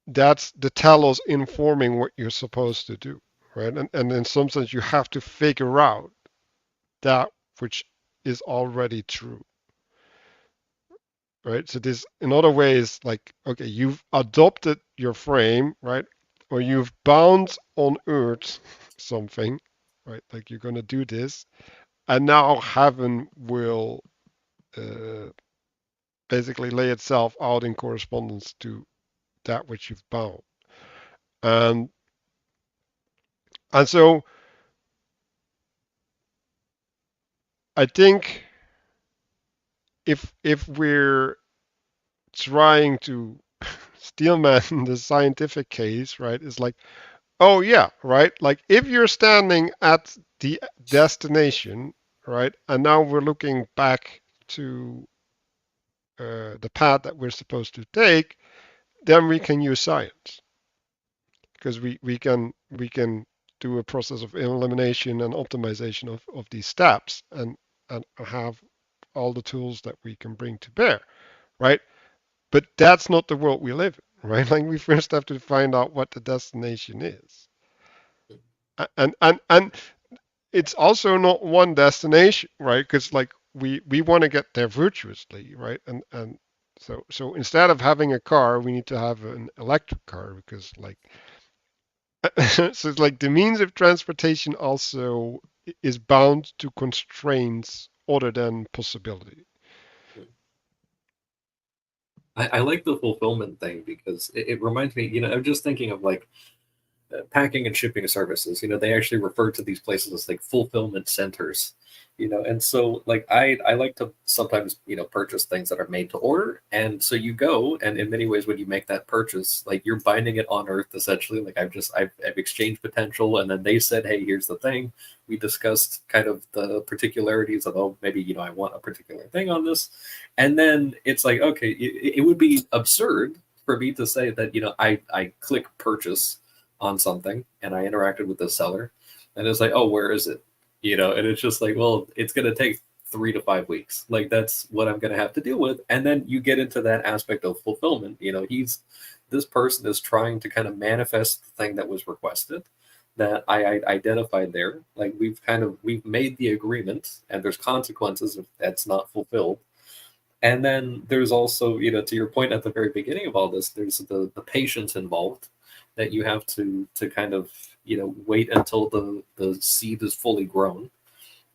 that's the telos informing what you're supposed to do, right? And in some sense, you have to figure out that which is already true, right? So this, in other ways, like, okay, you've adopted your frame, right? Or you've bound on earth something, right? Like you're going to do this. And now heaven will basically lay itself out in correspondence to that which you've bound. And so I think if we're trying to steelman the scientific case, right, is like, oh yeah, right, like if you're standing at the destination, right, and now we're looking back to the path that we're supposed to take, then we can use science because we can do a process of elimination and optimization of these steps and have all the tools that we can bring to bear, right? But that's not the world we live in, right? Like we first have to find out what the destination is. And it's also not one destination, right? Because like we want to get there virtuously, right? And so instead of having a car, we need to have an electric car because like so it's like the means of transportation also is bound to constraints other than possibility. I like the fulfillment thing because it reminds me, I'm just thinking of like packing and shipping services. They actually refer to these places as like fulfillment centers. And so like I like to sometimes purchase things that are made to order, and so you go, and in many ways when you make that purchase, like you're binding it on earth essentially. Like I've exchanged potential, and then they said, hey, here's the thing. We discussed kind of the particularities of, oh, maybe I want a particular thing on this, and then it's like, okay, it would be absurd for me to say that I click purchase on something and I interacted with the seller, and it's like, oh, where is it? And it's just like, well, it's going to take 3 to 5 weeks. Like that's what I'm going to have to deal with. And then you get into that aspect of fulfillment. This person is trying to kind of manifest the thing that was requested, that I identified there. Like we've made the agreement, and there's consequences if that's not fulfilled. And then there's also, to your point at the very beginning of all this, there's the patience involved, that you have to kind of wait until the seed is fully grown.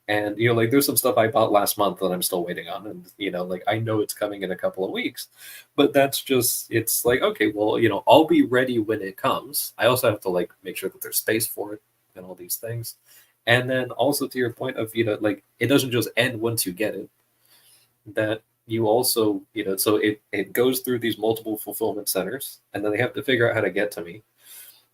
And like there's some stuff I bought last month that I'm still waiting on, and like I know it's coming in a couple of weeks, but that's just, it's like, okay, well, I'll be ready when it comes. I also have to like make sure that there's space for it and all these things. And then also to your point of like it doesn't just end once you get it, that you also so it goes through these multiple fulfillment centers, and then they have to figure out how to get to me.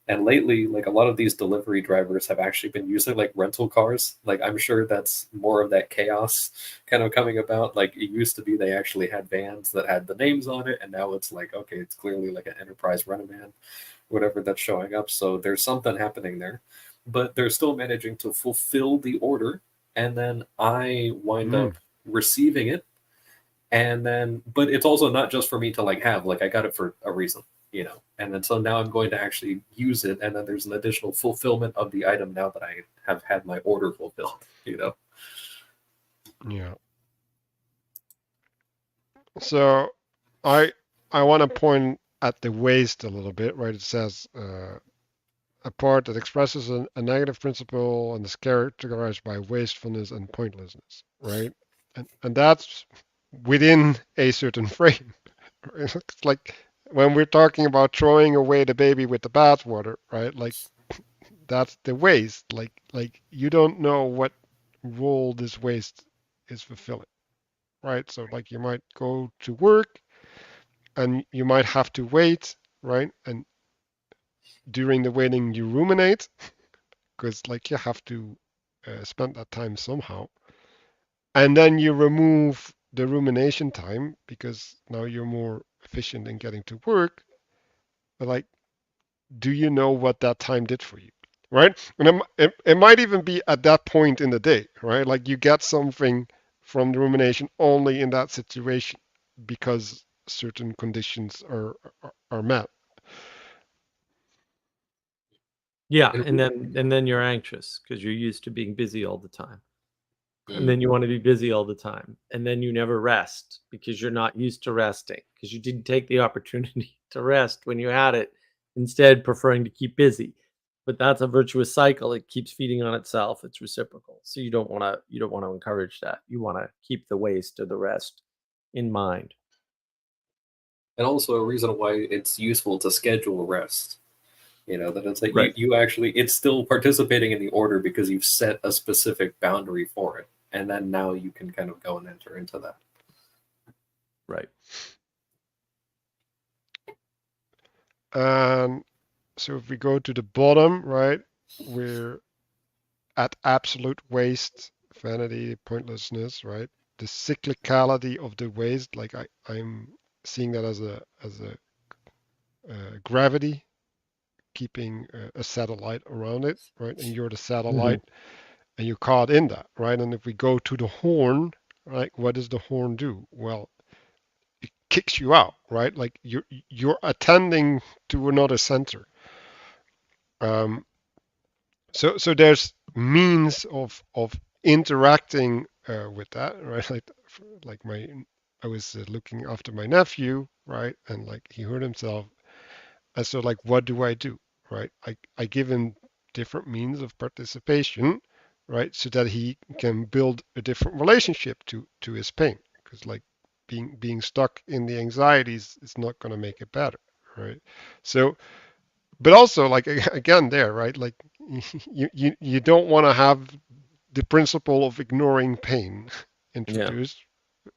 And lately, like a lot of these delivery drivers have actually been using like rental cars. Like I'm sure that's more of that chaos kind of coming about. Like it used to be they actually had vans that had the names on it, and now it's like, okay, it's clearly like an enterprise rent-a-man, whatever that's showing up. So there's something happening there, but they're still managing to fulfill the order, and then I wind up receiving it. And then, but it's also not just for me to like have, like I got it for a reason, and then so now I'm going to actually use it, and then there's an additional fulfillment of the item now that I have had my order fulfilled. Yeah. So I want to point at the waste a little bit, right? It says a part that expresses a negative principle and is characterized by wastefulness and pointlessness, right? And that's within a certain frame. It's like when we're talking about throwing away the baby with the bathwater, right? Like that's the waste. Like you don't know what role this waste is fulfilling, right? So like you might go to work and you might have to wait, right? And during the waiting you ruminate because like you have to spend that time somehow. And then you remove the rumination time because now you're more efficient in getting to work. But like, do you know what that time did for you? Right? And it might even be at that point in the day, right? Like you get something from the rumination only in that situation because certain conditions are met. Yeah, and then you're anxious because you're used to being busy all the time. And then you want to be busy all the time. And then you never rest because you're not used to resting because you didn't take the opportunity to rest when you had it, instead preferring to keep busy. But that's a virtuous cycle. It keeps feeding on itself. It's reciprocal. So you don't want to encourage that. You want to keep the waste or the rest in mind. And also a reason why it's useful to schedule rest. That it's like Right. you actually, it's still participating in the order because you've set a specific boundary for it. And then now you can kind of go and enter into that. Right. So if we go to the bottom, right, we're at absolute waste, vanity, pointlessness, right? The cyclicality of the waste, like I'm seeing that as a gravity keeping a satellite around it, right? And you're the satellite, and you're caught in that, right? And if we go to the horn, right, what does the horn do? Well, it kicks you out, right? Like you're attending to another center. So there's means of interacting with that, right? Like I was looking after my nephew, right? And like he hurt himself, and so like what do I do, right? I give him different means of participation, right? So that he can build a different relationship to his pain, because like being stuck in the anxieties is not going to make it better, right? So, but also like again there, right? Like you don't want to have the principle of ignoring pain introduced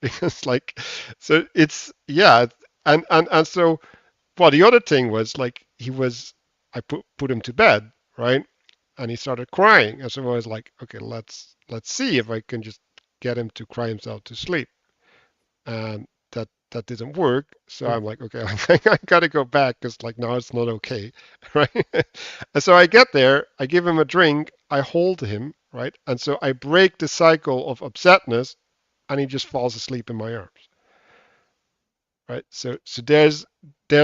because like so it's yeah and so well the other thing was like I put him to bed, right, and he started crying, and so I was like, okay, let's see if I can just get him to cry himself to sleep, and that didn't work. So I'm like, okay, I gotta go back because like now it's not okay, right? And so I get there, I give him a drink, I hold him, right, and so I break the cycle of upsetness, and he just falls asleep in my arms, right? So there's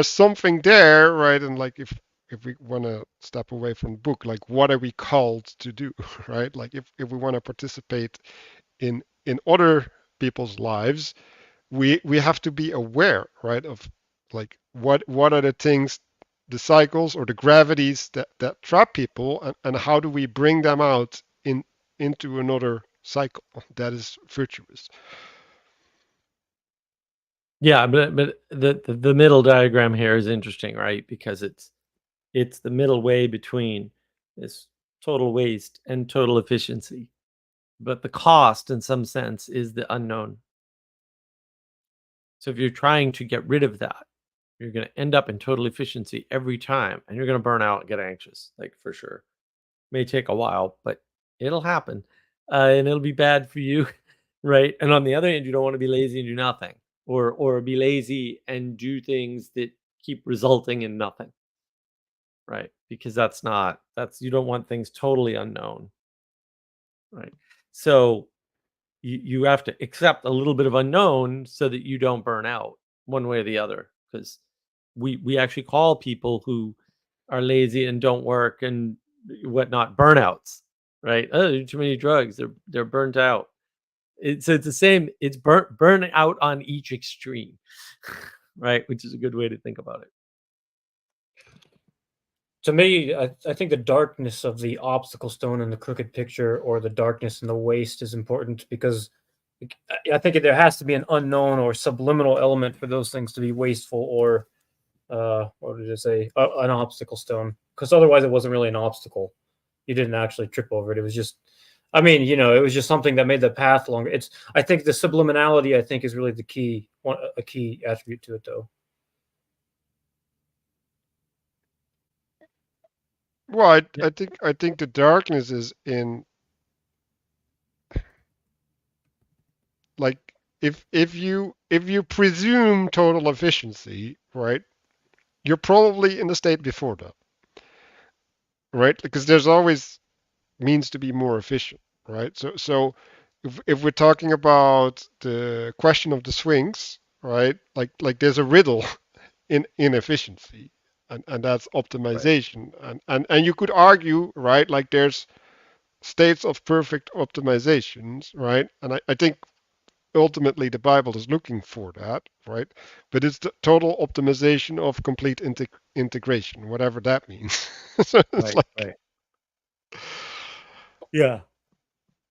something there, right? And like if we want to step away from the book, like what are we called to do, right? Like if we want to participate in other people's lives, we have to be aware, right, of like what are the things, the cycles or the gravities that trap people, and how do we bring them out into another cycle that is virtuous. Yeah, but the middle diagram here is interesting, right? Because it's the middle way between this total waste and total efficiency. But the cost in some sense is the unknown. So if you're trying to get rid of that, you're going to end up in total efficiency every time, and you're going to burn out and get anxious, like for sure. May take a while, but it'll happen, and it'll be bad for you, right? And on the other hand, you don't want to be lazy and do nothing, or be lazy and do things that keep resulting in nothing, right? Because that's you don't want things totally unknown, right? So you have to accept a little bit of unknown so that you don't burn out one way or the other, because we actually call people who are lazy and don't work and whatnot burnouts, right? Oh, too many drugs, they're burnt out. It's the same, it's burn out on each extreme. Right, which is a good way to think about it. To me, I think the darkness of the obstacle stone and the crooked picture, or the darkness and the waste, is important, because I think there has to be an unknown or subliminal element for those things to be wasteful, or what did I say, an obstacle stone, because otherwise it wasn't really an obstacle. You didn't actually trip over it. It was just, I mean, it was just something that made the path longer. I think the subliminality, I think, is really a key attribute to it, though. Well, I think the darkness is in like if you presume total efficiency, right, you're probably in the state before that, right? Because there's always means to be more efficient, right? So if we're talking about the question of the swings, right, like there's a riddle in inefficiency, and that's optimization, and you could argue, right, like there's states of perfect optimizations, right? And I think ultimately the Bible is looking for that, right? But it's the total optimization of complete integration, whatever that means. So it's right. Yeah.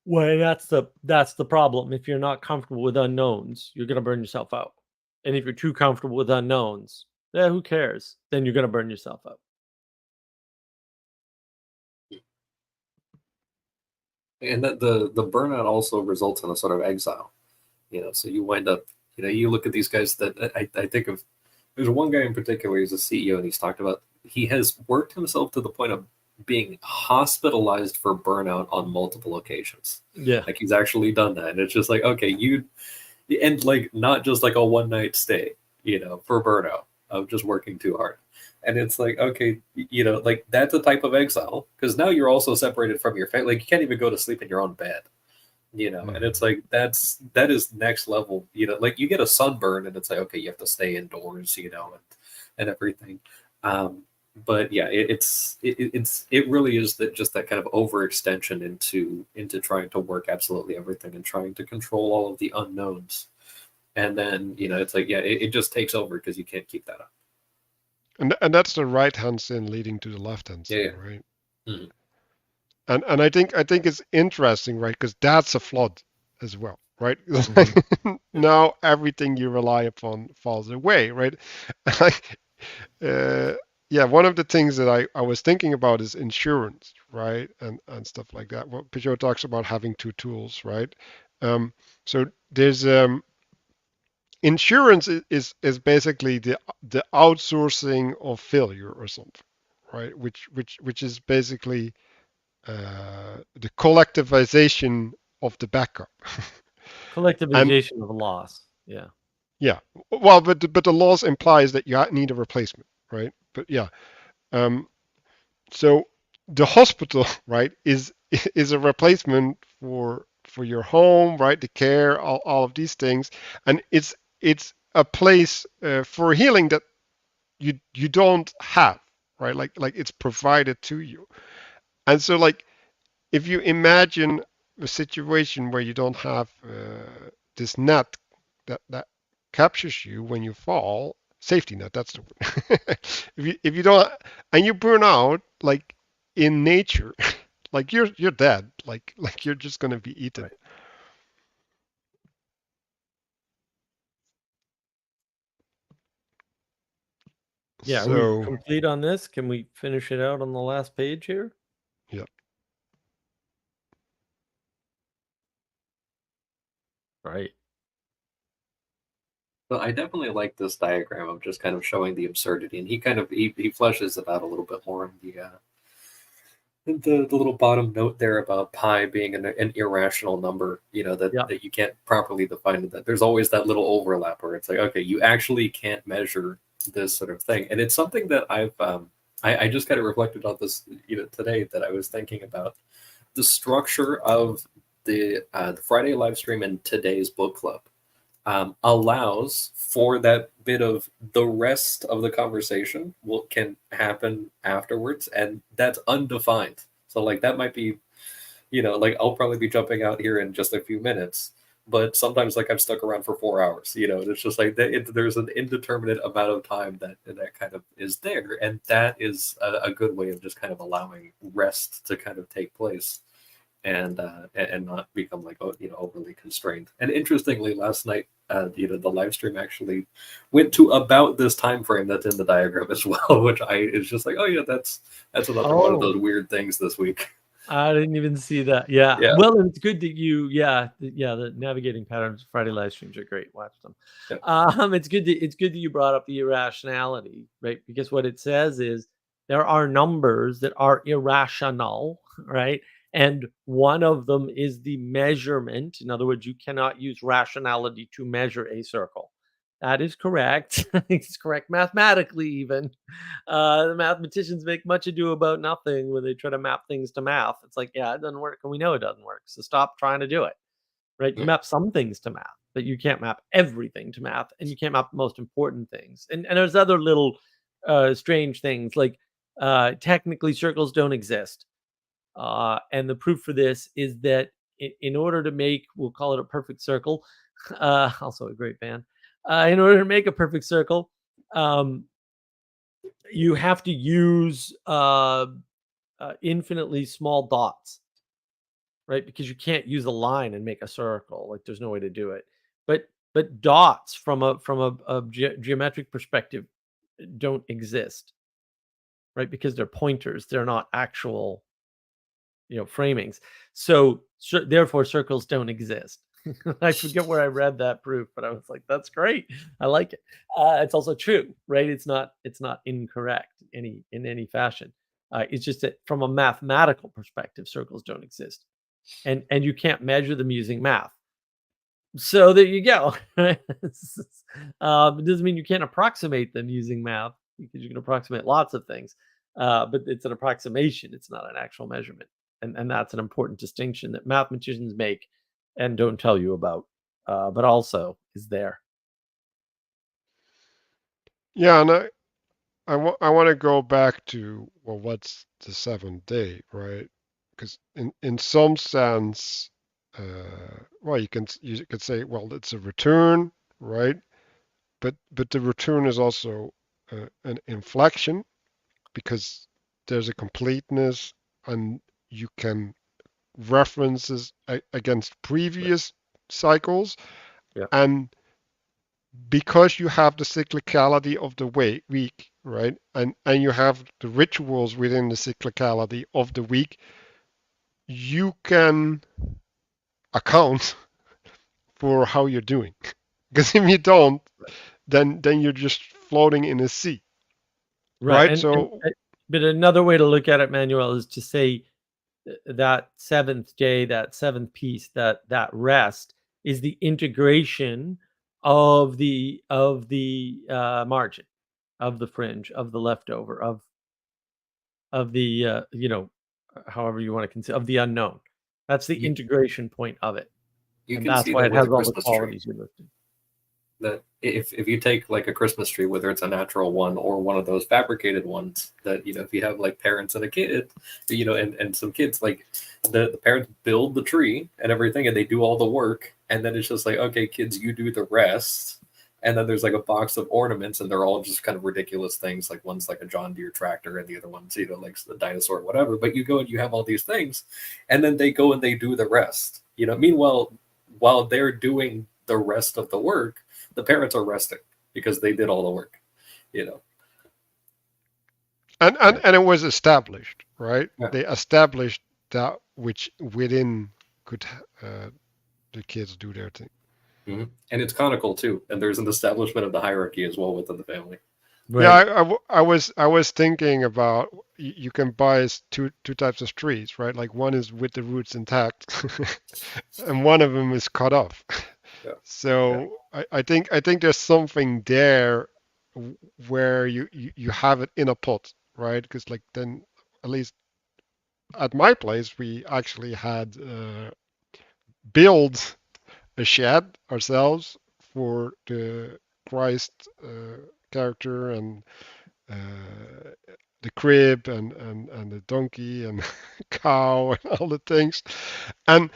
Well, that's the problem. If you're not comfortable with unknowns, you're gonna burn yourself out. And if you're too comfortable with unknowns, who cares? Then you're gonna burn yourself out. And that the burnout also results in a sort of exile. So you wind up, you look at these guys that I think of. There's one guy in particular. He's a CEO, and he's talked about he has worked himself to the point of being hospitalized for burnout on multiple occasions. Yeah. Like he's actually done that, and it's just like, okay, and like not just like a one night stay, for burnout of just working too hard. And it's like, okay, like that's a type of exile, because now you're also separated from your family. Like you can't even go to sleep in your own bed, and it's like that is next level. Like you get a sunburn, and it's like, okay, you have to stay indoors, and everything. But yeah, it really is just that kind of overextension into trying to work absolutely everything and trying to control all of the unknowns, and then it's like, yeah, it just takes over because you can't keep that up. And that's the right hand sin leading to the left hand sin, right? Mm-hmm. And I think it's interesting, right? Because that's a flood as well, right? Mm-hmm. Now everything you rely upon falls away, right? Like, yeah, one of the things that I was thinking about is insurance, right? And stuff like that. Well, Peugeot talks about having two tools, right? So there's insurance is basically the outsourcing of failure or something, right? Which is basically the collectivization of the backup. And Collectivization of loss. Yeah. yeah, well, but the laws implies that you need a replacement, right? But yeah, um, so the hospital, right, is a replacement for your home, right? The care, all of these things, and it's a place for healing that you don't have, right? Like it's provided to you, and so like if you imagine a situation where you don't have this net that captures you when you fall, safety net, that's the word. If you don't, and you burn out like in nature, like you're dead, like you're just gonna be eaten. Right. Yeah. Are we So complete on this? Can we finish it out on the last page here? yeah, Right. But I definitely like this diagram of just kind of showing the absurdity, and he kind of he fleshes it out a little bit more in the little bottom note there about pi being an irrational number, that, Yeah. that you can't properly define it, that there's always that little overlap where it's like, okay, you actually can't measure this sort of thing. And it's something that I just kind of reflected on this, today, that I was thinking about the structure of the Friday live stream and today's book club allows for that bit of the rest of the conversation can happen afterwards, and that's undefined. So like that might be, like I'll probably be jumping out here in just a few minutes, but sometimes like I'm stuck around for 4 hours. It's just like there's an indeterminate amount of time that kind of is there, and that is a good way of just kind of allowing rest to kind of take place and not become like overly constrained. And interestingly, last night, the live stream actually went to about this time frame that's in the diagram as well, which is just like, oh yeah, that's another one of those weird things this week. I didn't even see that. Yeah. Yeah. Well, it's good that the navigating patterns Friday live streams are great. Watch them. Yeah. It's good that you brought up the irrationality, right? Because what it says is there are numbers that are irrational, right? And one of them is the measurement. In other words, you cannot use rationality to measure a circle. That is correct. It's correct mathematically, even. The mathematicians make much ado about nothing when they try to map things to math. It's like, yeah, it doesn't work, and we know it doesn't work. So stop trying to do it. Right? You map some things to math, but you can't map everything to math, and you can't map the most important things. And there's other little strange things like technically circles don't exist. And the proof for this is that in order to make, we'll call it a perfect circle, also a great band. In order to make a perfect circle, you have to use infinitely small dots, right? Because you can't use a line and make a circle. Like there's no way to do it. But dots from a geometric perspective don't exist, right? Because they're pointers. They're not actual framings. So therefore circles don't exist. I forget where I read that proof, but I was like, that's great. I like it. It's also true, right? It's not incorrect in any fashion. It's just that from a mathematical perspective, circles don't exist. And you can't measure them using math. So there you go. It doesn't mean you can't approximate them using math, because you can approximate lots of things. But it's an approximation. It's not an actual measurement. And that's an important distinction that mathematicians make and don't tell you about, but also is there. yeah, and I want to go back to, well, what's the seventh day, right? Because in some sense, well, you could say, well, it's a return, right? But the return is also an inflection, because there's a completeness, and you can references against previous cycles. Yeah. And because you have the cyclicality of the week, right? And you have the rituals within the cyclicality of the week, you can account for how you're doing. Because if you don't, then you're just floating in a sea. Right? So but another way to look at it, Manuel, is to say that seventh day, that seventh piece, that rest is the integration of the margin, of the fringe, of the leftover, of the however you want to consider, of the unknown. That's the integration point of it, and can that's see why that it with has the all the Christmas qualities tree. you listed. That if you take like a Christmas tree, whether it's a natural one or one of those fabricated ones, that if you have like parents and a kid, and some kids, like the parents build the tree and everything, and they do all the work, and then it's just like, okay, kids, you do the rest. And then there's like a box of ornaments, and they're all just kind of ridiculous things. Like one's like a John Deere tractor, and the other one's like the dinosaur, whatever. But you go and you have all these things, and then they go and they do the rest. Meanwhile, while they're doing the rest of the work, the parents are resting because they did all the work. And it was established, right? Yeah. They established that which within could the kids do their thing. Mm-hmm. And it's conical too, and there's an establishment of the hierarchy as well within the family. Right. Yeah, I was thinking about you can buy two types of trees, right? Like one is with the roots intact, and one of them is cut off. Yeah. So yeah. I think there's something there where you have it in a pot, right? Because like then at least at my place we actually had built a shed ourselves for the Christ character and the crib and the donkey and cow and all the things, and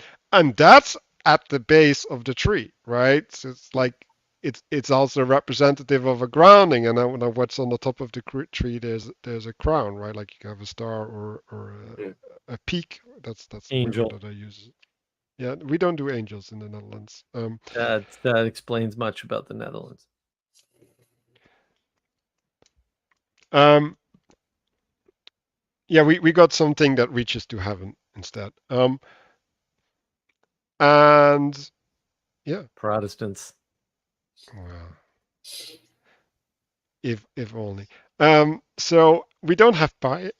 that's at the base of the tree, right? So it's like it's also representative of a grounding, and then what's on the top of the tree, there's a crown, right? Like you can have a star or a peak. That's the Angel. word that I use. Yeah, we don't do angels in the Netherlands. That explains much about the Netherlands. Yeah, we got something that reaches to heaven instead. And yeah, Protestants. well, if only. So we don't have pie.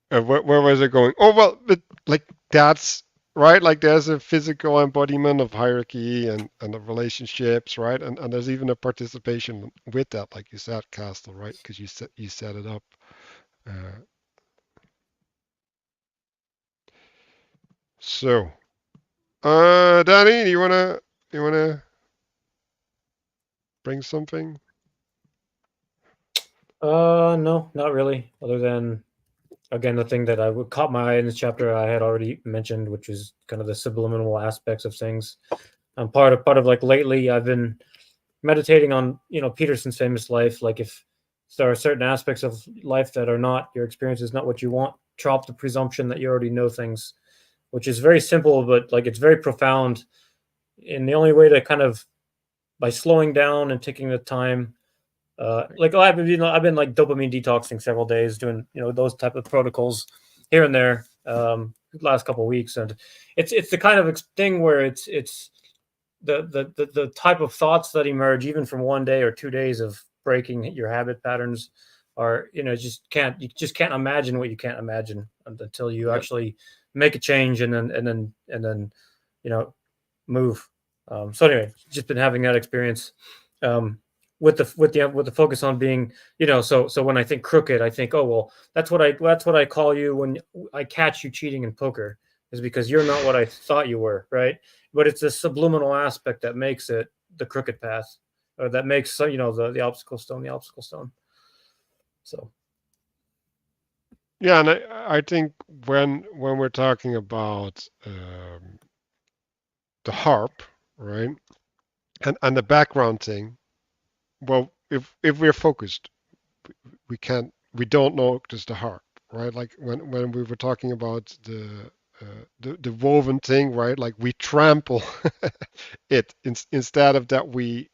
Where was it going? Oh well, but like that's right. Like there's a physical embodiment of hierarchy and the relationships, right? And there's even a participation with that, like you said, Castle, right? Because you set it up. So, Danny, do you wanna bring something? No, not really. Other than, again, the thing that caught my eye in this chapter I had already mentioned, which is kind of the subliminal aspects of things. Part of like lately I've been meditating on Peterson's famous life. Like if there are certain aspects of life that are not your experience is not what you want, drop the presumption that you already know things, which is very simple, but like it's very profound. And the only way to kind of, by slowing down and taking the time, like I've been like dopamine detoxing several days, doing those type of protocols here and there, last couple of weeks, and it's the kind of thing where it's the type of thoughts that emerge even from 1 day or 2 days of breaking your habit patterns are you just can't imagine what you can't imagine until you actually make a change and then move. So anyway, just been having that experience with the focus on being so when I think crooked, I think, oh well, that's what I call you when I catch you cheating in poker, is because you're not what I thought you were, right? But it's the subliminal aspect that makes it the crooked path, or that makes the obstacle stone. So Yeah, and I think when we're talking about the harp, right, and the background thing, well, if we're focused, we don't notice the harp, right? Like when we were talking about the woven thing, right? Like we trample it instead of that we're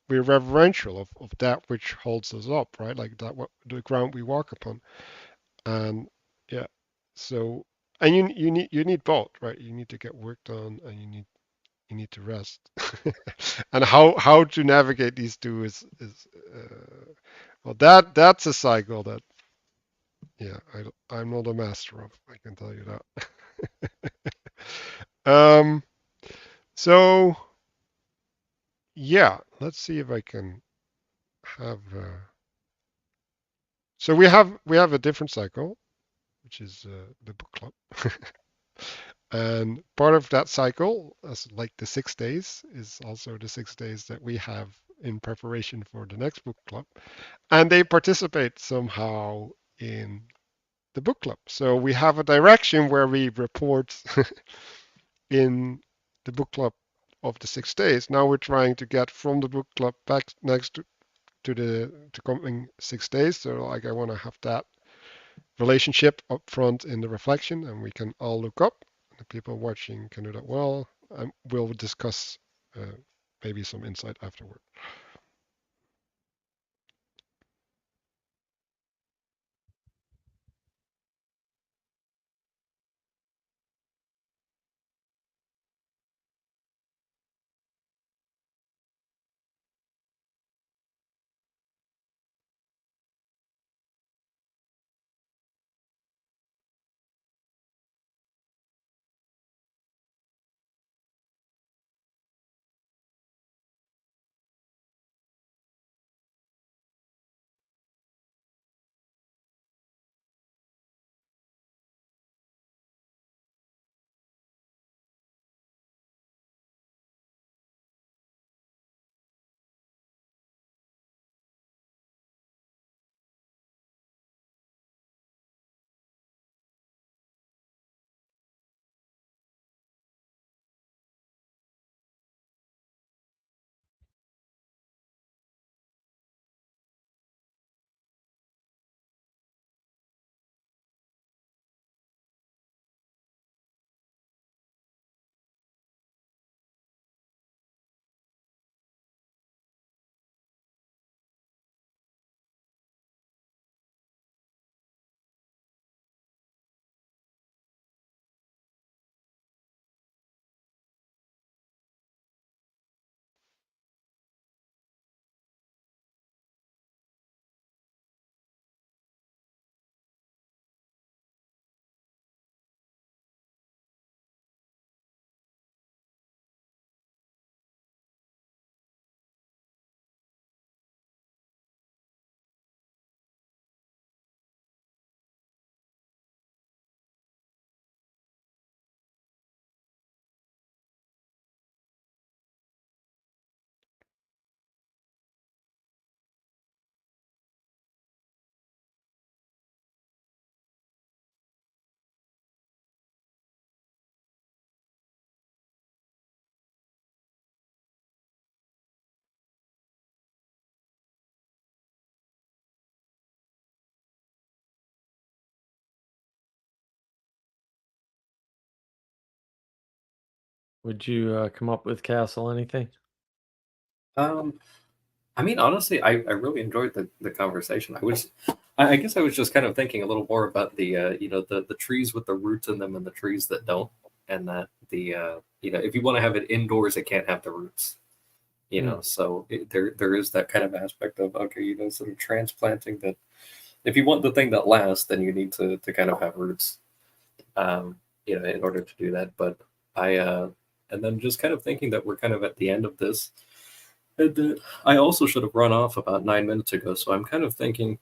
reverential of that which holds us up, right? Like that what the ground we walk upon. And yeah, so and you need both, right? You need to get work done and you need to rest. And how to navigate these two is well that's a cycle that yeah I'm not a master of, I can tell you that. So yeah, let's see if I can have so we have a different cycle, which is the book club. And part of that cycle, as like the 6 days, is also the 6 days that we have in preparation for the next book club. And they participate somehow in the book club. So we have a direction where we report in the book club of the 6 days. Now we're trying to get from the book club back next to the to coming 6 days. So like I want to have that relationship up front in the reflection, and we can all look up. The people watching can do that well, and we'll discuss maybe some insight afterward. Would you come up with Castle anything? I mean, honestly, I really enjoyed the conversation. I guess I was just kind of thinking a little more about the the trees with the roots in them and the trees that don't, and that if you want to have it indoors, it can't have the roots. So there is that kind of aspect of okay, sort of transplanting that. If you want the thing that lasts, then you need to kind of have roots, in order to do that. But and then just kind of thinking that we're kind of at the end of this. And I also should have run off about 9 minutes ago, so I'm kind of thinking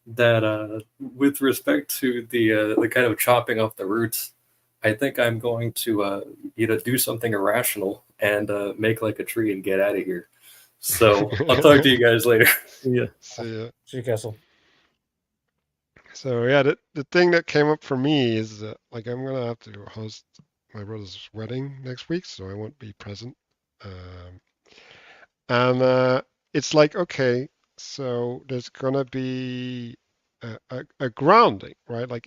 that with respect to the kind of chopping off the roots, I think I'm going to do something irrational and make like a tree and get out of here. So I'll talk to you guys later. Yeah. So, See you, Castle. so yeah, the thing that came up for me is like I'm gonna have to host my brother's wedding next week, so I won't be present. And it's like okay, so there's gonna be a grounding, right? Like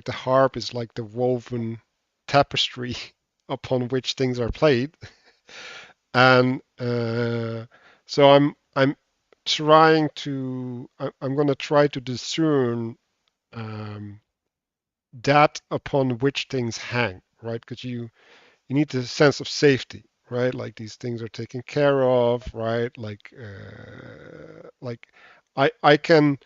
the harp is like the woven tapestry upon which things are played, and so I'm trying to I'm going to try to discern that upon which things hang, right? Because you need the sense of safety, right? Like these things are taken care of, right? Like I can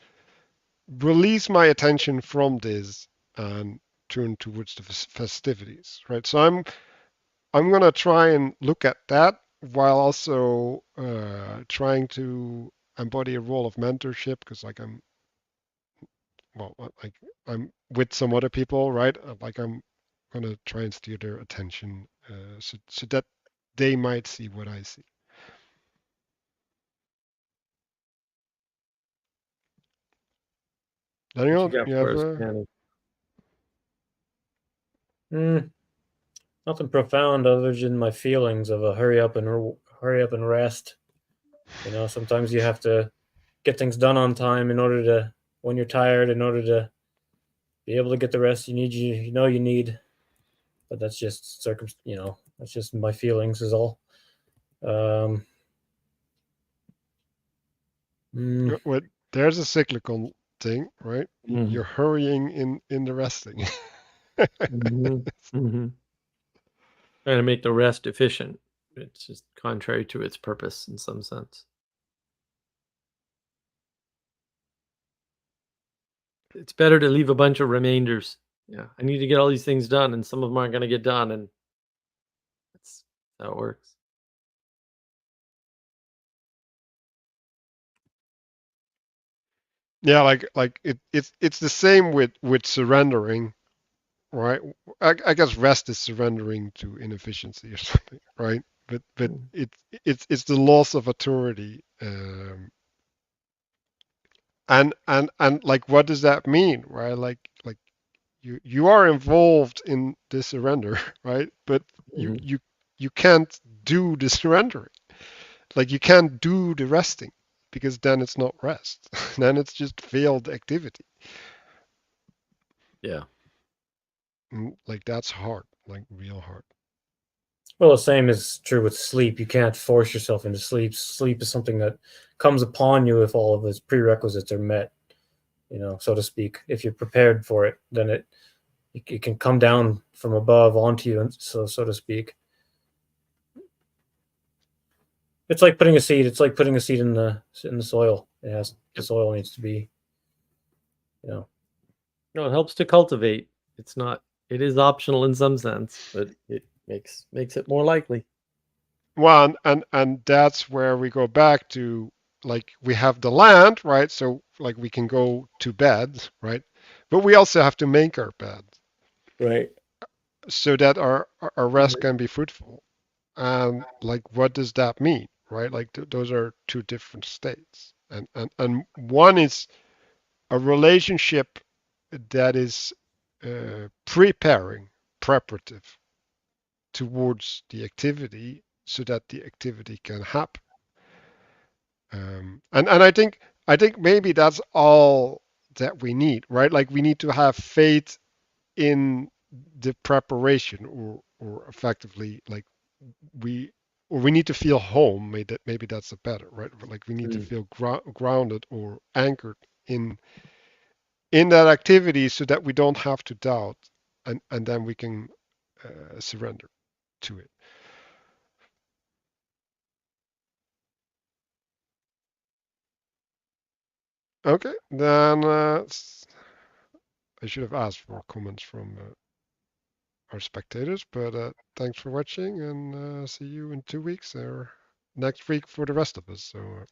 release my attention from this and turn towards the festivities, right? So I'm gonna try and look at that while also trying to embody a role of mentorship because like like I'm with some other people, right? Like I'm gonna try and steer their attention so that they might see what I see. What you Daniel, got you for have us, Danny? Nothing profound other than my feelings of a hurry up and rest. You know, sometimes you have to get things done on time in order to, when you're tired, in order to be able to get the rest you know you need. But that's just that's just my feelings is all. Um, mm, what there's a cyclical thing, right? Mm. You're hurrying in the resting. Mm-hmm. Trying to make the rest efficient. It's just contrary to its purpose in some sense. It's better to leave a bunch of remainders. Yeah, I need to get all these things done, and some of them aren't going to get done, and that's how it works. Yeah, like it's the same with surrendering, right? I guess rest is surrendering to inefficiency or something, right? But it's the loss of authority, and like what does that mean, right? Like you are involved in the surrender, right? But you can't do the surrendering. Like you can't do the resting because then it's not rest. Then it's just failed activity. Yeah. Like that's hard, like real hard. well, the same is true with sleep. You can't force yourself into sleep. Sleep is something that comes upon you if all of its prerequisites are met, so to speak. If you're prepared for it, then it can come down from above onto you, so to speak. It's like putting a seed. It's like putting a seed in the soil. The soil needs to be, No, it helps to cultivate. It's not. It is optional in some sense, but it makes it more likely. Well, and that's where we go back to like we have the land, right? So like we can go to bed, right? But we also have to make our bed Right. so that our rest can be fruitful. And like what does that mean, right? Like those are two different states. And one is a relationship that is preparative towards the activity so that the activity can happen. And I think maybe that's all that we need, right? Like we need to have faith in the preparation, or effectively like we we need to feel home. Maybe that's a better, right? Like we need to feel grounded or anchored in that activity so that we don't have to doubt, and then we can surrender to it. Okay, then I should have asked for comments from our spectators, but thanks for watching, and see you in 2 weeks or next week for the rest of us. So.